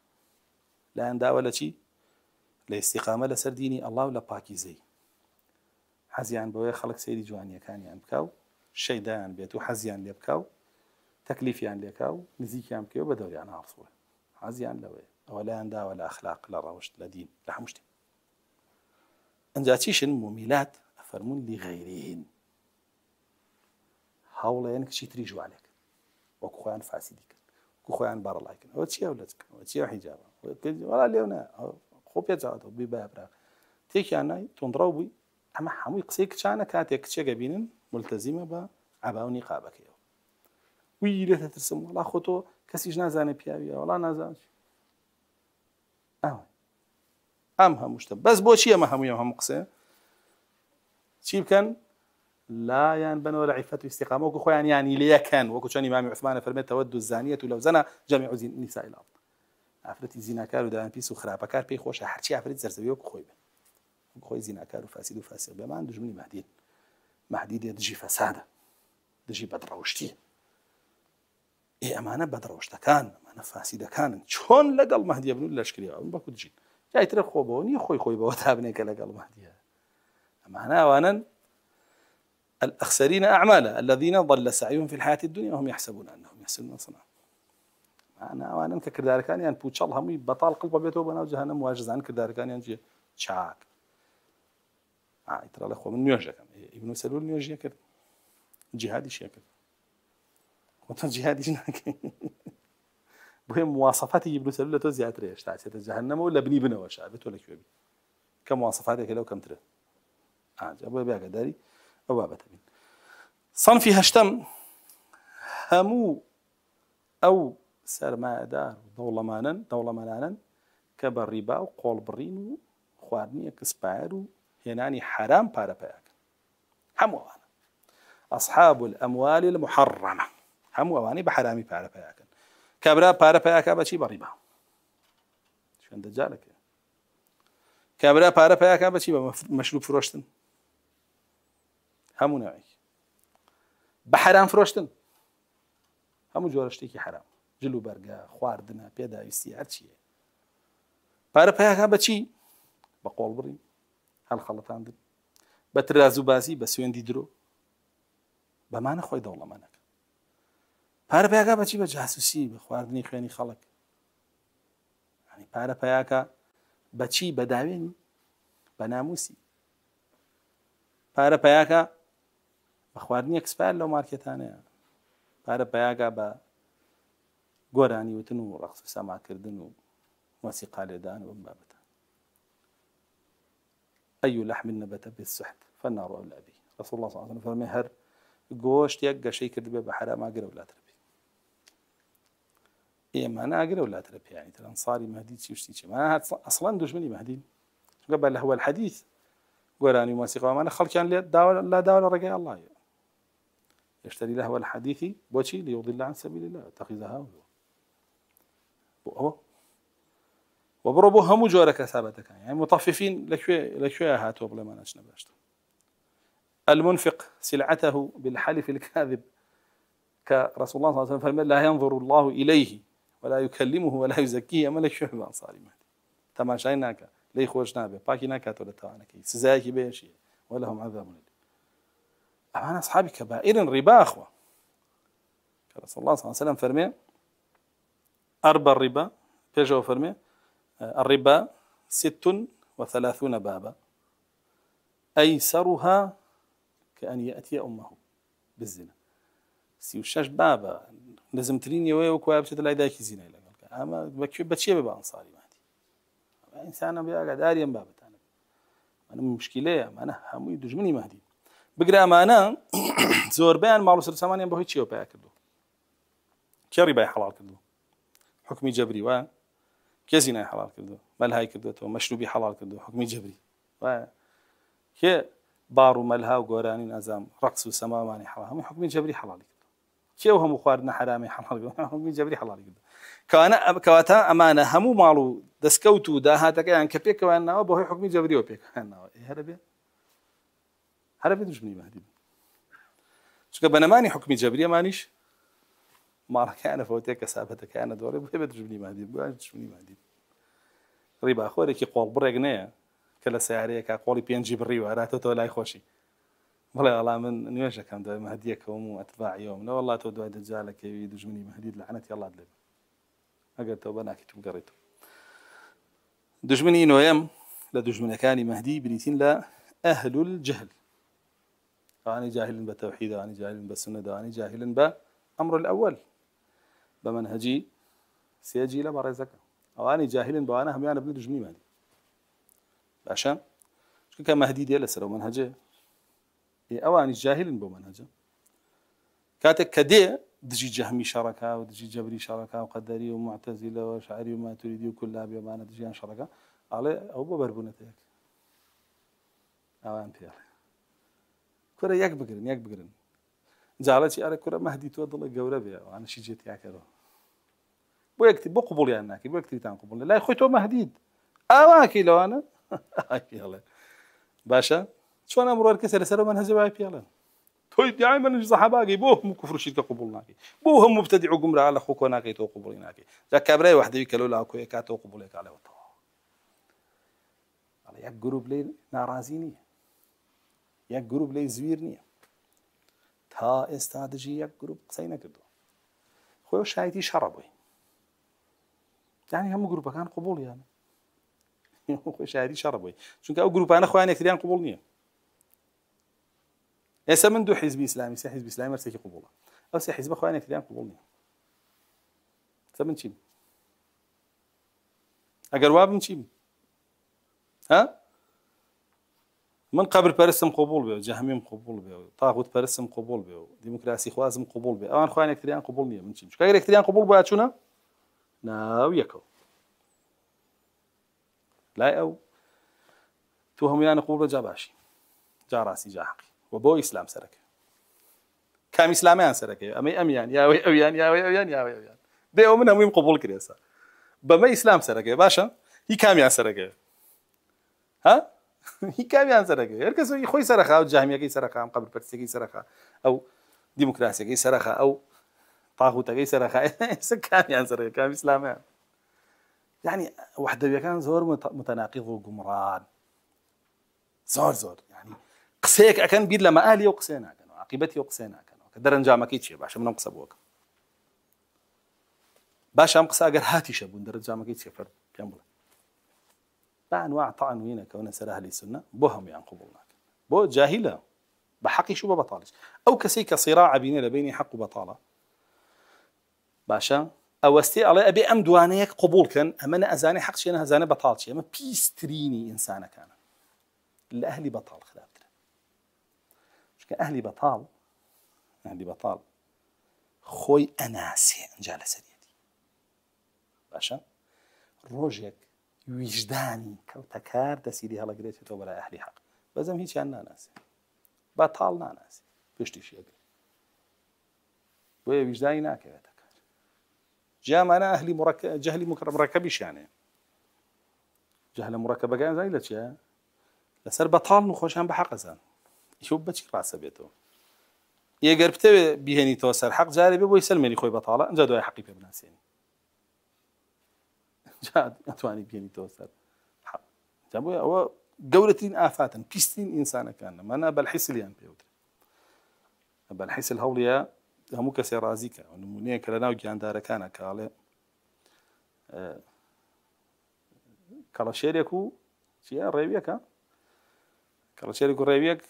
لا أندا ولا شيء لا استقامة لسر ديني الله ولا باكيزي حزيان بوي خلق سيدي جوانيا كان يعني بكاو شيء دان بيتو حزيان لي بكاو تكليف يعني ليكاو نزيك يعني بكاو بدوري يعني عرفوه حزيان لوي ولا أندا ولا أخلاق لا روش لا دين لا حمشتي أنجاتيشن مميلات أفرمون لغيرهن حاول يعني كشي تريجوا عليك وكو خوان فاسديك وكو خوان بار الله يكن وتشي أولادك وتشي حجابا ولا اليونا خو بيتزاوتو ببابرا تيك يعني تنضربي أما حموي قسيك كان كاتك كشي جابين ملتزمة بعباء ونقابك يوم ويلا ترسم والله خطو كسيج نازاني بياوية والله نازانش أمها مشتب بس بوشي أمها هم قسي شيء كان لا ينبن ولا عفة استقامة وكو يعني ليه كان وكو كان إمام عثمان فرمت تود الزانية لو زنا جميع نساء الأرض عفرت زناكار ودان بيس وخرابكار بي خوش حرشي عفرت زرزبي وكو خوي خوي زناكار وفاسد وفاسق بما عنده جمني مهدي دجي فسادة دجي بدروشتي إيه أمانة بدروشتا كان أمانة فاسدة كان شون لقل مهدي ابن الله شكري بكو دجي جاي ترى خوبوني خوي بوتابنيك لقل مهدي أمانة وانا الأخسرين أعمالا الذين ضل سعيهم في الحياة الدنيا وهم يحسبون أنهم يحسنون صنعا أنا وأنا كردار كان يعني بوتش الله هم بطال قلب بيته بنا وجهنم واجز عن كردار كان يعني شاك ترى الأخوة من نيوجا كان ابن سلول نيوجا كرد جهادي شيء كرد وطن جهادي جناك بهم مواصفات ابن سلول توزيع تريش تعسيت جهنم ولا بني بنا وشعبت ولا كيوبي كم مواصفاتك لو كم ترى أبو بيعك داري وبابة من صنفي هشتم همو أو سرماء دار دولمانا كبر ربا وقول برين وخوارني كسبارو هناني حرام بارا بياك همو أوانا أصحاب الأموال المحرمة همو أواني بحرامي بارا بياك كبرا بارا بياك بشي بربا شو عند جالك كبرا بارا بياك بشي مشروب فروشتن همو نوعي بحرام فروشتن همو جورشتيكي حرام جلو برقا خواردنا بيدا استيار چيه بارا بياكا بچي بقول برين هل خلطان دن بترازو باسي بسوين دي درو بمعنى خوي دولة مانك بارا بياكا بچي بجاسوسي بخواردني خويني خلق يعني بارا بياكا بچي بداويني بناموسي بارا بياكا بخواردني اكسبال لو ماركتانه بارا بياكا با گۆرانی وتن و ڕقص و سەماکردن و موسیقا لێدان و بابەتە أي لحم نبت بالسحت فالنار أولى به رسول الله صلى الله عليه وسلم فرمي هر گۆشتێک گەشەی کردبێ بە حرام ئاگرە وڵاترە بێ ئێمانە ئاگرە وڵاترە پێ یعنی تر ئەنساری مەهدی چی شتی چی مانە ئەسڵەن دوژمنی مەهدین چونکە بە لە هەوە الحەدیث گۆرانی و موسیقاوانە خەڵکیان لێ لا داوە لە ڕێگای الله يشتري لهو الحديث بوشي ليضل عن سبيل الله اتخذها وبربو همو جورك ثابتك يعني مطففين لشوية هاتوا بلا ما نشنا باشتا المنفق سلعته بالحلف الكاذب كرسول الله صلى الله عليه وسلم فرمى لا ينظر الله إليه ولا يكلمه ولا يزكيه أما لشوية بأنصاري مهدي تماشايناك لي خوشنا به باكيناك ولا توانك سزايك بيشي ولهم عذاب أليم أنا أصحابي كبائر ربا أخوة كرسول الله صلى الله عليه وسلم فرمى أربع الربا بيجوا فرمي الربا 36 بابا أيسرها كأن يأتي أمه بالزنا 36 بابا لازم ترين يوي وكواب تطلع دايك الزنا إلا أما بتشي بابا أنصاري مهدي إنسان بيقعد داريا بابا أنا مشكلة أنا همي دجمني مهدي بقرا أمانة زور بيان مالو سرسمان ينبهي تشيو بياكلو كربا حلال كدو حكمي جبري و كزنا حلال كدو ملهاي كدو مشروبي حلال كدو حكمي جبري و كي بارو ملها وقوراني نظام رقص وسماواني حلال هم حكمي جبري حلال كدو كي وهم خوارنا حرامي حلال كدو حكمي جبري حلال كدو كواتا أمانة همو مالو دەستکەوت و داهاتەکەیان کە پێکەوەیانناوە بەهۆی حکمی جەبریەوە پێکەوەیانناوە هەرە بێ دوژمنی مەهدی چونکە بەنەمانی حکمی جەبریەمانیش ماڵەکەیانە فەوتێک کەسابەتەکەیانە دۆڕێ بۆ بێ دژمنی مەهدی بووە دژمنی مەهدی ڕیباخۆرێکی قۆڵبڕێک نەیە کە لە سیارەیەکە قۆڵی پێنجی بڕیوە هاتۆتەوە لای خۆشی بڵێ وەڵام من نوێژەکەم دوای مەهدیەکەوم و ئەتباعیەوەم نە وەڵات تۆ دوای دەجالەکەوی دژمنی مەهدیت لەعنەتی ئەڵات لێ ئەگەر تۆ بەناکەیت و گەڕێتەوە دژمنی نۆیەم لە دژمنەکانی مەهدی بریتین لە ئەهل الجهل ئەوانەی جاهلن بە تەوحید ئەوانەی جاهلن بە سنە ئەوانەی جاهلن بە ئەمر الأول بە منهجی سێجی لە بەڕێزەکە ئەوانەی جاهلن بەوانە هەمویانە بن دژمنی مەهدی باشە چونکە مەهدی دێ لەسەرەوە منهجێ ئەوانی جاهلن بۆ منهجە کاتێک کە دێ دژی جەهمی شەڕەکە و دژی جەبری شەڕەکە و قەدەری و معتەزیلە و شاعری و ماتوریدی و کولابی ومانە دژیان شەڕەکە ئاڵێ ئەو بۆ بەربوونەتەیەک ئەوان پێڵێ کورە یەک بگرن جاڵەتی ئەرە کورە مەهدی تۆ دڵی گەورە بێ ئەوانەشی جێتیاکەرەوە بۆ یەکتی بۆ قبوڵیان ناکەی بۆ یەکتریتان قبوڵ لای خۆی تۆ مەهدید ئاواکەی لەوانە پێڵێ باشە چۆن ئەمڕۆ کەسێ لەسەر منهجە وای پێڵێن تۆی دیای منهج سەحاباگەی بۆ هەموو کوفر و شیرکە قبوڵ ناکەی بۆ هەموو مبتەدیع و گومڕا لە خۆ کۆ ناکەی تۆ قبوڵی ناکەی جا کابرای وەحدەوی کە لەو لاکۆیە کاتەوە قبوڵێک کاڵێەوە ئەڵێ یەک گروپ لێ ناڕازی نییە یەک گروپ لێ زویر نییە تا ئێستا دژی یەک گروپ قسەی نەکردووە خۆی شایەتی شەڕە بووی یعنی هەموو گروپەکان قبوڵیانە خۆی شایەتی شەڕە بووی چونکە ئەو گروپانە خۆیان یەکتریان قبوڵ نییە ئێستا من دوو حیزبی ئیسلامی سێ حیزبی ئیسلامی هەرسێکی قبوڵە ئەو سێ حیزبە خۆیان یەکتریان قبوڵ نییە ئێستا من چیم ئەگەر وا بم چیم ها من قبر پەرستم قبول بێ و جەهمیم قبول بێ و تاغوت پەرستم قبول بێ و دیموکراسی خوازم قبول بێ ئەوان خۆیان یەکتریان قبول نییە من چیم چونکە ئەگەر یەکتریان قبول بووە چوونە ناو یەکەوە لای ئەو تۆ هەمویانە قبول بە جا باشی جا ڕاستی جا حەقی و بۆ ئیسلام سەرەکە کام ئیسلامیان سەرەکەی ئەمەی ئەمیان یاوەی ئەویان یاوەی ئەویان یاوەی ئەویان دێ ئەو من هەموویم قبول کرێسا بەمە ئیسلام سەرەکەی باشە هی کامیان سەرەکەی ها هی کامیان سەرەکەی هەر کەس خۆی سەرەخا و جاهمیەکەی سەرەخا ئەم قەبر پەرستێکی سەرەخا ئەو دیموکراسیەکەی سەرەخا ئەو تاغوتەکەی سەرەخا کامیان سەرەکەی کام ئیسلامیان یعنی وحدەویەکان زۆر متەناقیض و گومڕان زۆر یعنی قسەیەک ئەکەن بیر لە مەئالی و قسێ ناکەن و عاقیبەتی و قسێ ناکەنەوە کە دەرەنجامەکەی چییە باشە منم قسە بۆکەم باشە ئەم قسە ئەگەر هاتیشە بوون دەرەنجامەکەی چییە فەر پێم بڵێ بأنواع طعنوینە کەونە سەر ئەهلی سنە بۆ هەمویان قبوڵ ناکەن بۆ جاهیلە بە حەقیش و بە بەتاڵیش ئەو کەسەی کە صیراع بینێ لە بینی حەق و بەتاڵە باشە ئەوەستێ ئەڵێ ئەبێ ئەم دوانەیەک قبولکەن ئەمە نە ئەزانێ حەق چیە نە ئەزانێ بەتاڵ چیە ئەمە پیسترینی ئینسانەکانە لە ئەهلی بەتاڵ خراپترە چونکە ئەهلی بەتاڵ خۆی ئەناسێ ئەنجا لەسەریەتی باشە ڕۆژێک ویژدانی کەوتەکار دەسیری هەڵەگرێتێتەوە بەلای ئەهلی حەق بەزەم هیچیان ناناسێ بەتاڵ ناناسێ پشتیشی ئەگرێ بۆیە ویژدانی ناکەوێتە کار جامانە ئەهلی جەهلی مڕەکەبیشیانەیە جەهلە مڕەکەبەکان زانی لە چیە لەسەر بەتاڵ و خۆشیان بە حەقەزان ئیشۆ بەچی ڕاستە بێتەوە ئێگەر بتەوێ بیهێنیتەوە سەر حەق جارێ بێ بۆی سەلمێنی خۆی بەتاڵە ئەنجا دوای حەقی پێ بناسێنی ئەتوانی بێنیتەوە سەر حەق جا بۆیە ئەوە گەورەترین ئافاتن پیسترین ئینسانەکانە مەنا بەلحیسلیان پێوترێ بەلحیسل هەوڵیە هەموو کەسێ ڕازیکە نمونەیە کە لە ناو گیاندارەکانە کاڵێ کەڵەشێرێک و چیە ڕێویەکە کەڵەشێرێک و ڕێویەک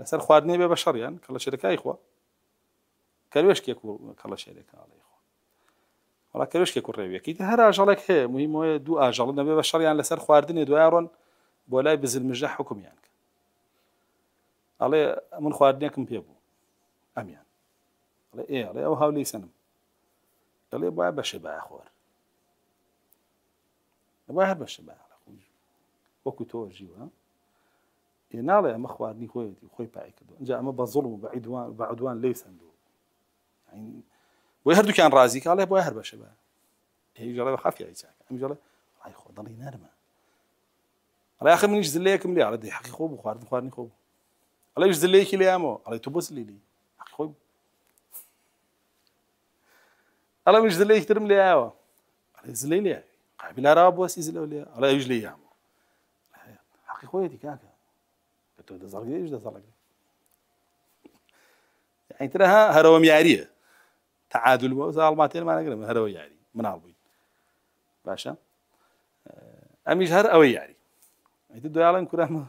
لەسەر خواردنێ بێ بە شەڕیان کەڵەشێرەکەی خوا کەروێشکێک و کەڵەشێرێکە ئاڵێ خوا وڵا کەروێشکێک و ڕێویەکی هەر ئاژەڵێک هەیە مهم وەیە دوو ئاژەڵ نەبێ بە شەڕیان لەسەر خواردنێ دوای ڕۆن بۆ لای بزلمژە حکمیان کە ئەڵێ من خواردنێکم پێ بوو ئەمیان ئەڵێ ئێڵێ ئەو هاولی سەنم دەڵێ باە بەشێ باخۆر با هەر بەشە با وەکو تۆ ژیوە ناڵێ ئەمە خواردنی خۆیەتی خۆی پای کردو اینجا ئەمە بە زوڵم و بە عودوان لێی سندوو بۆی هەردووکیان ڕازی کاڵێ بۆی هەر بەشە با هیچ جەڵێ بە خافیایی چاکە ئەم جەڵێ ڕای خۆ دڵی نەرمە ئەڵێ ئاخر منیش زلەیەکم لێ ئەڵێ دەی حەقی خۆ بوو خواردنی خۆ بوو ئەڵێ زلەیەکی لێیامەوە ئەڵێ تۆ بۆ زلیلی حەقی خۆی بوو ئەڵێ منیش زلەیەکترم لێیاوە ئەڵێ زلەی لێیاوی قابیلاراوە بۆ سی زلەو لێ ئەڵێ ئەویش لێیامەوە حەقی خۆیەتی کاکە کە تۆ دەزەڵگەیش دەزەڵگەی يعني ترى هروا ميارية تعادل وزالماتين ما نقدر هروا ياري من عالبين باشا أميش هر أو ياري يتدو يعلن كرام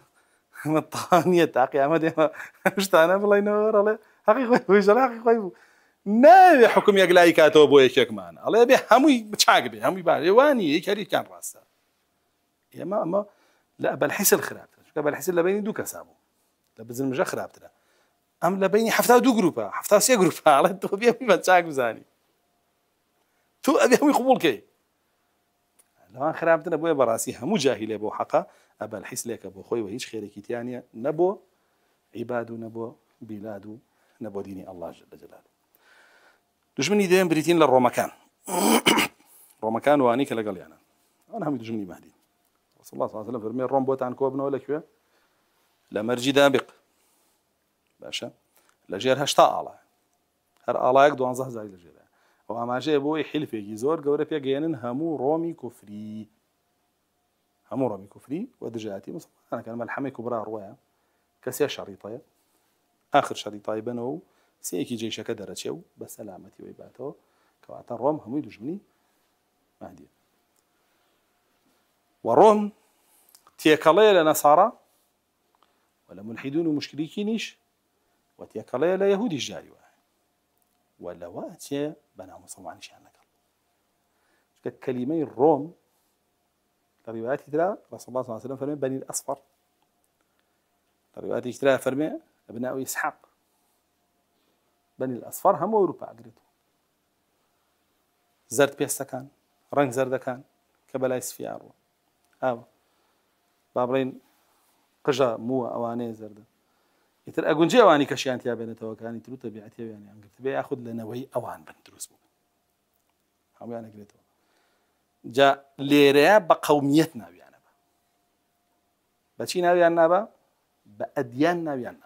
مطانية تاقي عمده مش تانا بالله ينور عليه حقيقي ويش حقيقي نبي حكم يقلاي كاتو بو يشك معنا الله يبي همي بتشاقبي همي بعد يواني يكري كان راسه يا ما لا بالحس الخراب بالحس اللي بيني دوك سامو لا بزن مجا خراب ترى أم لبيني حفتها دو جروبا حفتها سي جروبا على تو بيا مي بتشاق بزاني تو أبي هم يقبول كي لو أنا خرابتنا بويا براسي همو جاهلة بو حقا أبى الحس لك أبو خوي وهيج خيرك يعني نبو عبادو نبو بلادو نبو ديني الله جل جلاله دجمني دايم بريتين للرومكان رومكان وانيك لقال يعني أنا هم دجمني مهدي رسول الله صلى الله عليه وسلم فرمي الروم بوت عن كوبنا ولا كيف لا مرجي دابق باشا لجير هشتا آلا هر آلايك دوان زه زاي لجير و اما جاي بوي حلفه جزور قورة فيها جينن همو رومي كفري همو رومي كفري ودجاتي مصر أنا كان ملحمي كبرى رواية كسي شريطة آخر شريطة بنو سيكي جيشة كدرتشو بسلامتي ويباتو كواتا روم همو يدجمني مهدي وروم تيكالي لنصارى ولا ملحدون ومشركينيش وتيكالي ليهودي الجاري ولا واتي بنا مسلمان شان لك كلمة الروم الروايات ترى رسول الله صلى الله عليه وسلم فرمي بني الأصفر الروايات ترى فرمي أبناء إسحاق بني الأصفر هم أوروبا أقريتو زرد بيستكان رنگ زرد كان كبلا يسفيار بابرين قجا مو أواني زرد يتر أجنجي أواني كشيان تيا بين توكاني تلو طبيعتي يعني أنقل تبي أخذ لنا وهي أوان بندرس بو هم يعني قريتو جا ليريا بقوميتنا يعني بشي نبي أنا بأديان نبي أنا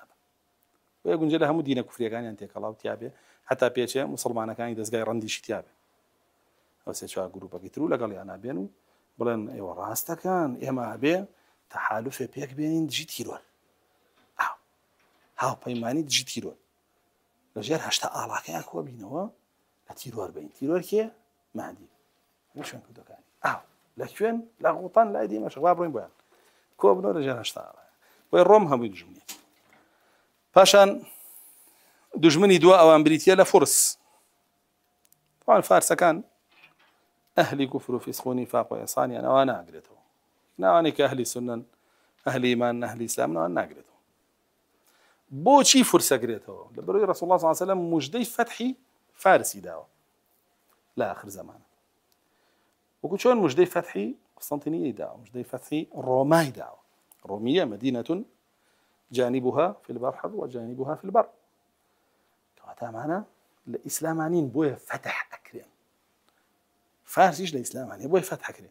ويقول جل هم دين كفرية كان ينتهي كلام تيابه حتى بيجي مسلمان كان يدرس غير عندي شيء تيابه أو سيشوا جروبا كترو لقال أنا بينو بلن أيوة راستا كان إما أبي تحالف بيك بينين جي تيرور هاو بيماني جي تيرور لجير هشتا آلا كان كوا بينوا تيرور بين تيرور كي مهدي وشون كده كان لكن لا غوطان لا دي ما شباب رين بيان كوا بنو لجير هشتا آلا ويروم هم يدجمني فاشان دجمني دواء أو أمبريتيا لفرس طبعا فارس كان أهلي كفر في سخوني فاق وإصاني أنا وأنا أقرته أنا كأهلي سنن أهلي إيمان أهلي إسلام أنا أقرته بوشي فرس أقرته لبروي رسول الله صلى الله عليه وسلم مجدي فتحي فارسي داوة لا آخر زمان وكل شون مجدي فتحي قسطنطينية داوة مجدي فتحي روماي داوة رومية مدينة جانبها في البحر وجانبها في البر كواتا معنا الإسلام عنين بويا فتح أكرم فارس إيش الإسلام عني بويا فتح أكرم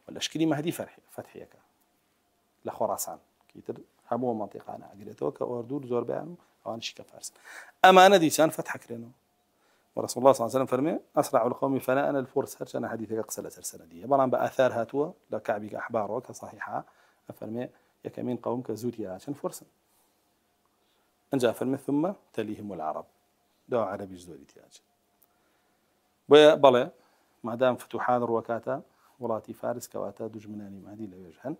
ولا شكلي مهدي فتحيك لخراسان كيتر همو منطقة أنا أقريتو كأردور زور بيانو أو أنا شيكا فارس أما أنا ديسان فتح أكرم ورسول الله صلى الله عليه وسلم فرمي أسرع القوم فلا أنا الفرس هرش أنا حديثك أقصى سلسلة دي طبعا بآثار هاتوا لكعبك أحباره كصحيحة أفرمي يكمين قوم كزوتيا عشان فرصة أنجا فرمي ثم تليهم العرب دو عربي زوري تياج بلا ما دام فتوحات روكاتا ولاتي فارس كواتا دجمناني مهدي لا يجهن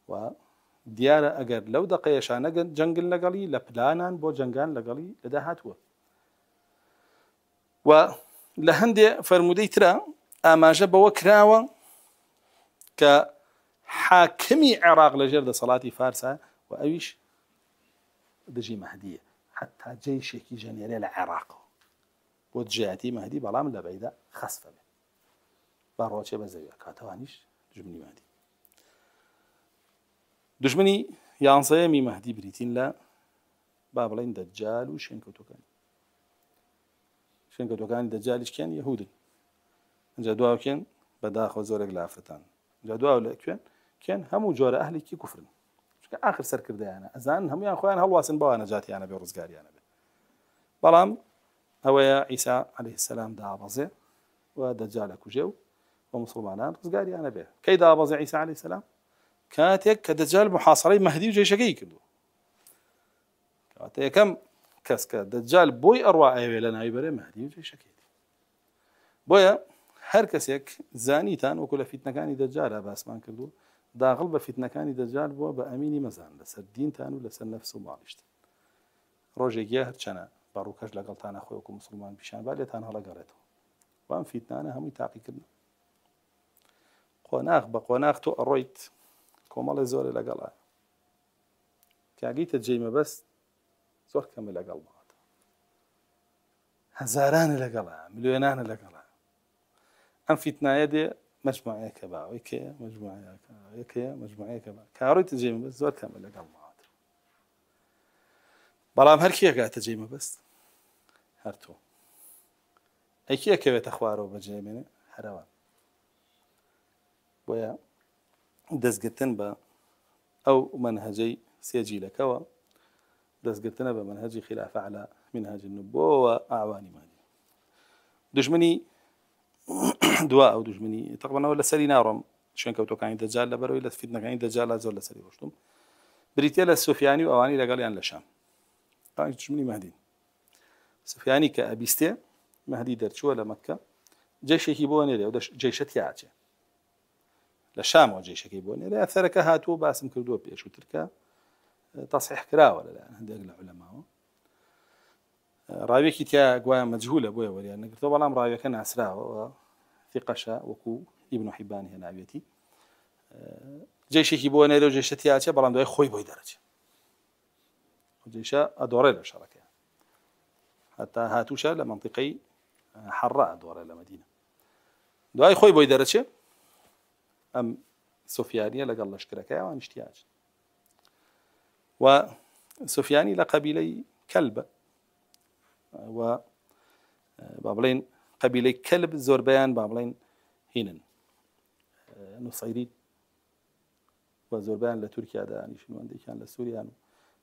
وديار أجر لو دقيشان جنجل لقلي لبلانان بو جنجان لقلي لدا هاتوا ولهندي فرمودي ترى أما جب وكراوة حاكمي عراق لجرد صلاتي فارسة وأويش دجي مهدية حتى جيشك جنيري العراق وتجاتي مهدي بلام لبعيدة خصفة به باروتشي بزاوية كاتوانيش دجمني مهدي دجمني يانصيمي مهدي بريتين لا بابلين دجال وشينكوتوكان دجالش كان يهودي انجا دواو كان بەداخەوە زۆرێک لە ئافرەتان جا دواو لە کێن هەموو جۆرە ئەهلێکی کوفرن چونکە ئاخر سەرکردیانە ئەزان هەمویان خۆیان هەڵواسن بەوە نەجاتیانە بێ ڕزگاریانە بێ بەڵام ئەوەیە عیسا عەلەیهی سەلام دابەزێ و دەجال ئەکوژێ و مسلمانان ڕزگاریانە بێ کەی دابەزێ عیسا عەلەیهی سەلام کاتێک کە دەجال محاصەرەی مەهدی و جێشەکەی کردو کاتە یەکەم کەس کە دەجال بۆی ئەڕوا ئەوێ لە ناوی بەرێ مەهدی و جێشەکەی بۆیە هەر کەسێک زانیتان وەکو لە فیتنەکانی دەجالە باسمان کردو داخڵ بە فیتنەکانی دەجال بووە بە ئەمینی مەزان لەسەر دینتان و لەسەر نەفس و ماڵیشتن ڕۆژێکیە هەرچەنە باڕووکەش لەگەڵتانە خۆی وەکو مسلمان پیشان با لێتان هەڵەگەڕێتەوە وام فیتنانە هەمووی تاقیکردن قۆناغ بە قۆناغ تۆ ئەڕۆیت کۆمەڵی زۆرە لەگەڵە کاگەیتە جێی مەبەست زۆر کەمە لەگەڵ بڵاتە هەزارانە لەگەڵە ملیۆنانە لەگەڵە ئەم فیتنایە دێ مەجموعەیەکە با یەکەیە مەجموعەیەکە یەکەیە مەجموعەیەکە با کاڕۆیتە جێی مەبەست زۆر کەمە لەگەڵ بڵاتە بەڵام هەر کێ گاتە جێی مەبەست هەر تۆ ئەی کێکەوێتە خوارەوە بەجێمێنێ هەرەوە بۆیە دەستگرتن بە ئەو منهەجەی سێجیلەکەوە دەستگرتنە بە منهەجی خلافە عەلا منهەج النبوة ئاوانی مادی دژمنی دوا ئەو دژمنی تقریباً لە سەری ناڕۆم شوێن کەوتۆکانی دەجال لەبەرەوەی لە فیتنەکانی دەجاڵ زۆر لە سەری ڕۆشتم بریتە لە سوفیانی و ئەوانی لەگەڵیان لە شام ئەوانی دژمنی مەهدین سوفیانی کە ئەبیستێ مەهدی دەرچووە لە مەککە جێشێکی بۆ نێرێ و جێشە تیاچێ لە شامەوە جێشەکەی بۆ نێرێ ئەثەرەکە هاتووە باسم کردووە پێشووترکە تەصحیح کراوە لەلایەن هەندێک لە عولەماوە ڕاویەکی تیا گوایە مەجهولە بۆیە وەریان نەگرتەوە بەڵام ڕاویەکە ناسراوە ثقەشە وەکو ئیبن حیبان هێناوێتی جێشێکی بۆ نێرێ و جێشە تیاچێ بەڵام دوای خۆی بۆی دەرەچێ جێشە ئەدۆڕێ لە شەڕەکە هەتا هاتووشە لە منطقەی حەڕا ئەدۆڕێ لە مەدینە دوای خۆی بۆی دەرەچێ ئەم سوفیانیە لەگەڵ لەشکرەکەیەوە نیشتیاچ و سوفیانی لە قەبیلەی کەلبە و با بڵێن قەبیلەی کەلب زۆربەیان با بڵێن هینن نوسەیری و زۆربیان لە تورکیادا نیشن هەندێکیان لە سووریان و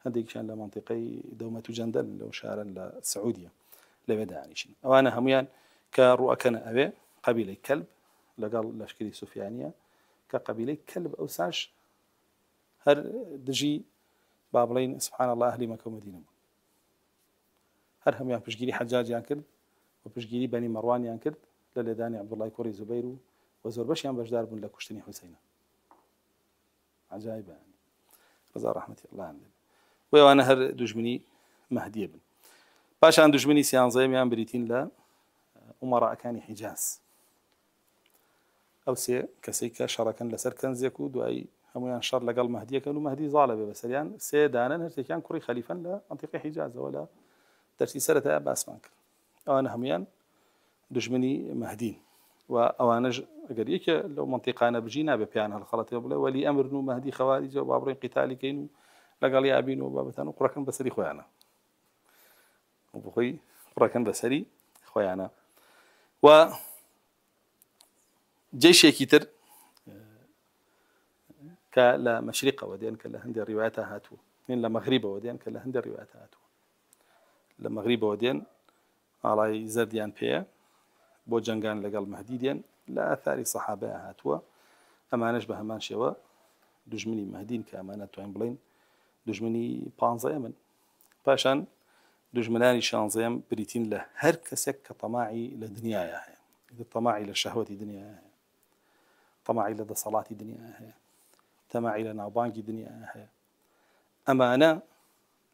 هەندێکیان لە منطقەی دەومەت و جەندەل لەو شارن لە سعودیە لەوێ دانیشن ئەوانە هەمویان کە ڕوئەکەنە ئەوێ قەبیلەی کەلب لەگەڵ لەشکری سوفیانیە کە قەبیلەی کەلب ئەو ساش هەر دژی با بڵێن سبحان الله ئەهلی مەکە و مەدینە بوون هەر هەمویان پشتگیری حەجاجیان کرد و پشتگیری بەنی مەڕوانیان کرد لە لێدانی عەبدوڵڵای کوڕی زوبەیر و زۆر بەشیان بەشدار بوون لە کوشتنی حوسەینە عەجایبە ڕزا ڕەحمەتی الله عەلەیه بۆیە ئەوانە هەر دوژمنی مەهدیە بن پاشان دوژمنی سیانزەیەمیان بریتین لە ئومەڕاءەکانی حیجاز ئەو سێ کەسەی کە شەڕەکەن لەسەر کەنزێک و دوایی هەمویان شەڕ لەگەڵ مەهدیەکەن و مەهدی زاڵە بێ بەسەریان سێ دانن هەرسێکیان کوڕی خەلیفەن لە منطقەی حیجازەوە لە دەرسی سەرەتایە باسمان کرد ئەوانە هەمویان دژمنی مەهدین و ئەوانەش ئەگەر یەکێ لەو منطقانە بژی نابێ پێیان هەڵخەڵەتێ بڵێ وەلی ئەمرن و مەهدی خەواریجە و با بڕێن قیتالی کەین و لەگەڵ یابین و بابەتان و قوڕەکەن بەسەری خۆیانە و بخۆی قوڕەکەن بەسەری خۆیانە و جێشێکی تر کە لە مەشریقەوە دێن کە لە هەندێک ڕیوایەتە هاتووە نین لە مەغریبەوە دێن کە لە هەندێک ڕیوایەتە هاتووە لە مەغریبەوە دێن ئاڵای زەردیان پێیە بۆ جەنگان لەگەڵ مەهدی دێن لە ئاثاری سەحابەیە هاتووە ئەمانەش بە هەمان شێوە دژمنی مەهدین کە ئەمانە توانین بڵێن دژمنی پانزەیە من پاشان دژمنانی شانزەیەم بریتین لە هەر کەسێک کە تەماعی لە دنیاە هەیە تەماعی لە شەهوەتی دنیاە هەیە تەماعی لە دەسەڵاتی دنیاە هەیە تەماعی لە ناوبانگی دنیاە هەیە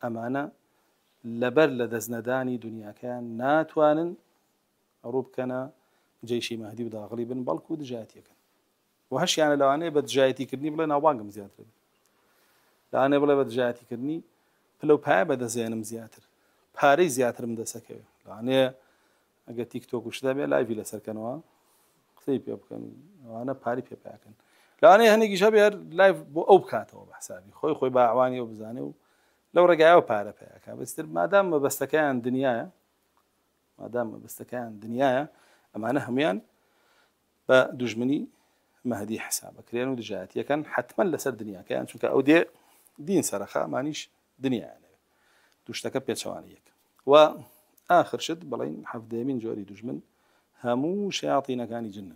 ئەمانە لەبەر لە دەستنەدانی دنیاکەیان ناتوانن ڕوو بکەنە جێشی مەهدی و داغڵی بن بەڵکو و دژایەتیەکەن و هەشیانە لەوانەیە بە دژایەتیکردنی بڵێ ناوبانگم زیاتر بێت لەوانەیە بڵێ بە دژایەتیکردنی پلە و پایە بەدەزێنم زیاتر پارەی زیاترم دەسەکەوێت لەوانەیە ئەگەر تیکتۆک وشدا بێ لایڤی لەسەرکەنەوە قسەی پێ بکەن ئەوانە پاری پێ پێکەن لەوانەیە هەندێکی شەبێ لایڤ بۆ ئەو بکاتەوە بە حسابی خۆی باعوانی و بزانێ و لەو ڕێگایەوە پارە پێیەکە بەستر مادام مەبەستەکەیان دنیاە ئەمانە هەمویان بدجمني مهدي حسابك كريان ودجاتي كان حتما لسر دنيا كان شو كأودي دين سرخاء مانيش دنيا يعني دوشتك بيتشوانيك وآخر شد بلين حفظ من جوري دجمن همو شياطين كان جن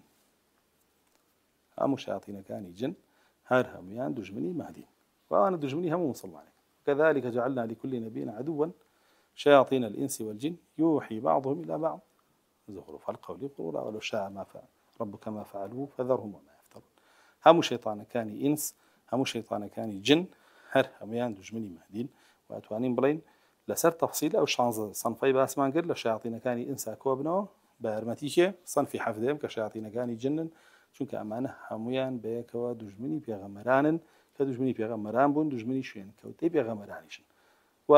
همو شياطين كان جن هر هميان دجمني مهدي وأنا دجمني همو مصل عليك كذلك جعلنا لكل نبي عدوا شياطين الإنس والجن يوحي بعضهم إلى بعض زخرف القول غرورا ولو شاء ما فعل ربك ما فعلوه فذرهم وما يفترون همو شيطان كان إنس همو شيطان كان جن هر هميان دجمني مهدين وأتوانين بلين لسر تفصيل أو صنفي باسمان قل لشياطين كان إنسا كوبنو بارمتيكي صنفي حفظهم كشياطين كان جنن چونکە ئەمانە هەمویان بەیەکەوە دوژمنی پێغەمبەرانن کە دوژمنی پێغەمبەران بوون دوژمنی شوێن کەوتەی پێغەمبەرانیشن و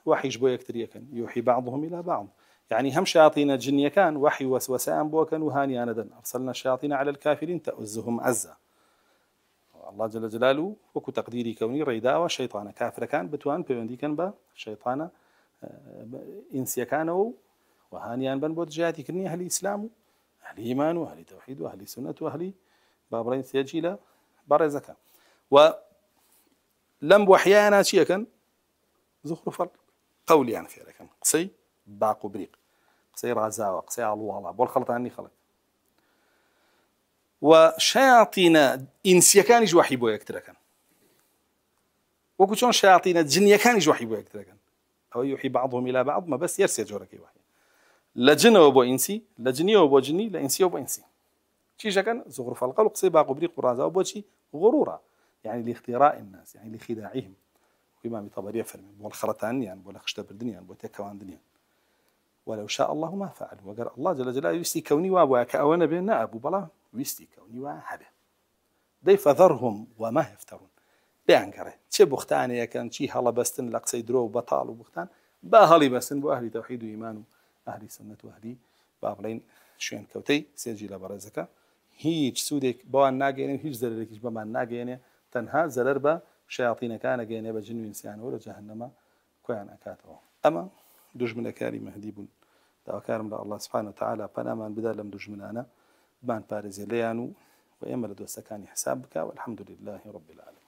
وحیش بۆ یەکتریەکەن یوحی بعضهم إلى بعض يعني هم شياطين الجن كان وحي وسوسان بوكن وهاني أنا دن أرسلنا الشياطين على الكافرين تؤزهم عزا الله جل جلاله وكو تقديري كوني ريدا وشيطان كافر كان بتوان بيوندي كان با شيطان إنسي كانوا وهانيان بن بود جهاتي كني أهل الإسلام أهل إيمان وأهل توحيد وأهل سنة وأهل بابرين سيجيلا برزكا ولم وحيانا شيء كان زخرف قول يعني في لكن قصي باق وبريق قصي رازاوة قصي علوالة بول خلط عني خلق وشياطين إنسيا كان يجوا حيبوا يكتركن وكشون شياطين الجن كان يجوا حيبوا يكتركن أو يوحي بعضهم إلى بعض ما بس يرسي جورك وحي لجن وبو إنسي لجني وبو جني لإنسي وبو إنسي شيء كان زخرف القول قصي باق وبريق ورازاوة وبو شيء غرورا يعني لاختراء الناس يعني لخداعهم وإمام طبري يفرم والخرطان يعني ولا خشتة بالدنيا يعني وتكوان دنيا ولو شاء الله ما فعل وقال الله جل جلاله يستي كوني وابوا كأونا بيننا أبو بلا ويستي كوني وهذا دي فذرهم وما يفترون بعنكره شي بختان يا كان شي هلا بستن لقصي درو بطال وبختان باهلي بستن بأهل توحيد وإيمان أهل سنة وأهل بابلين شين كوتي سيجي لبرزكا هيج سودك بوان ناقيني هيج زرركش بمان ناقيني تنها زرر شياطين كان جينا بجن إنسان ولا جهنم كان أكاته أما دجمن كاري مهديبون تأكارم الله سبحانه وتعالى بنامان بدل لم دجمن أنا بان بارز ليانو وإما لدو سكاني حسابك والحمد لله رب العالمين.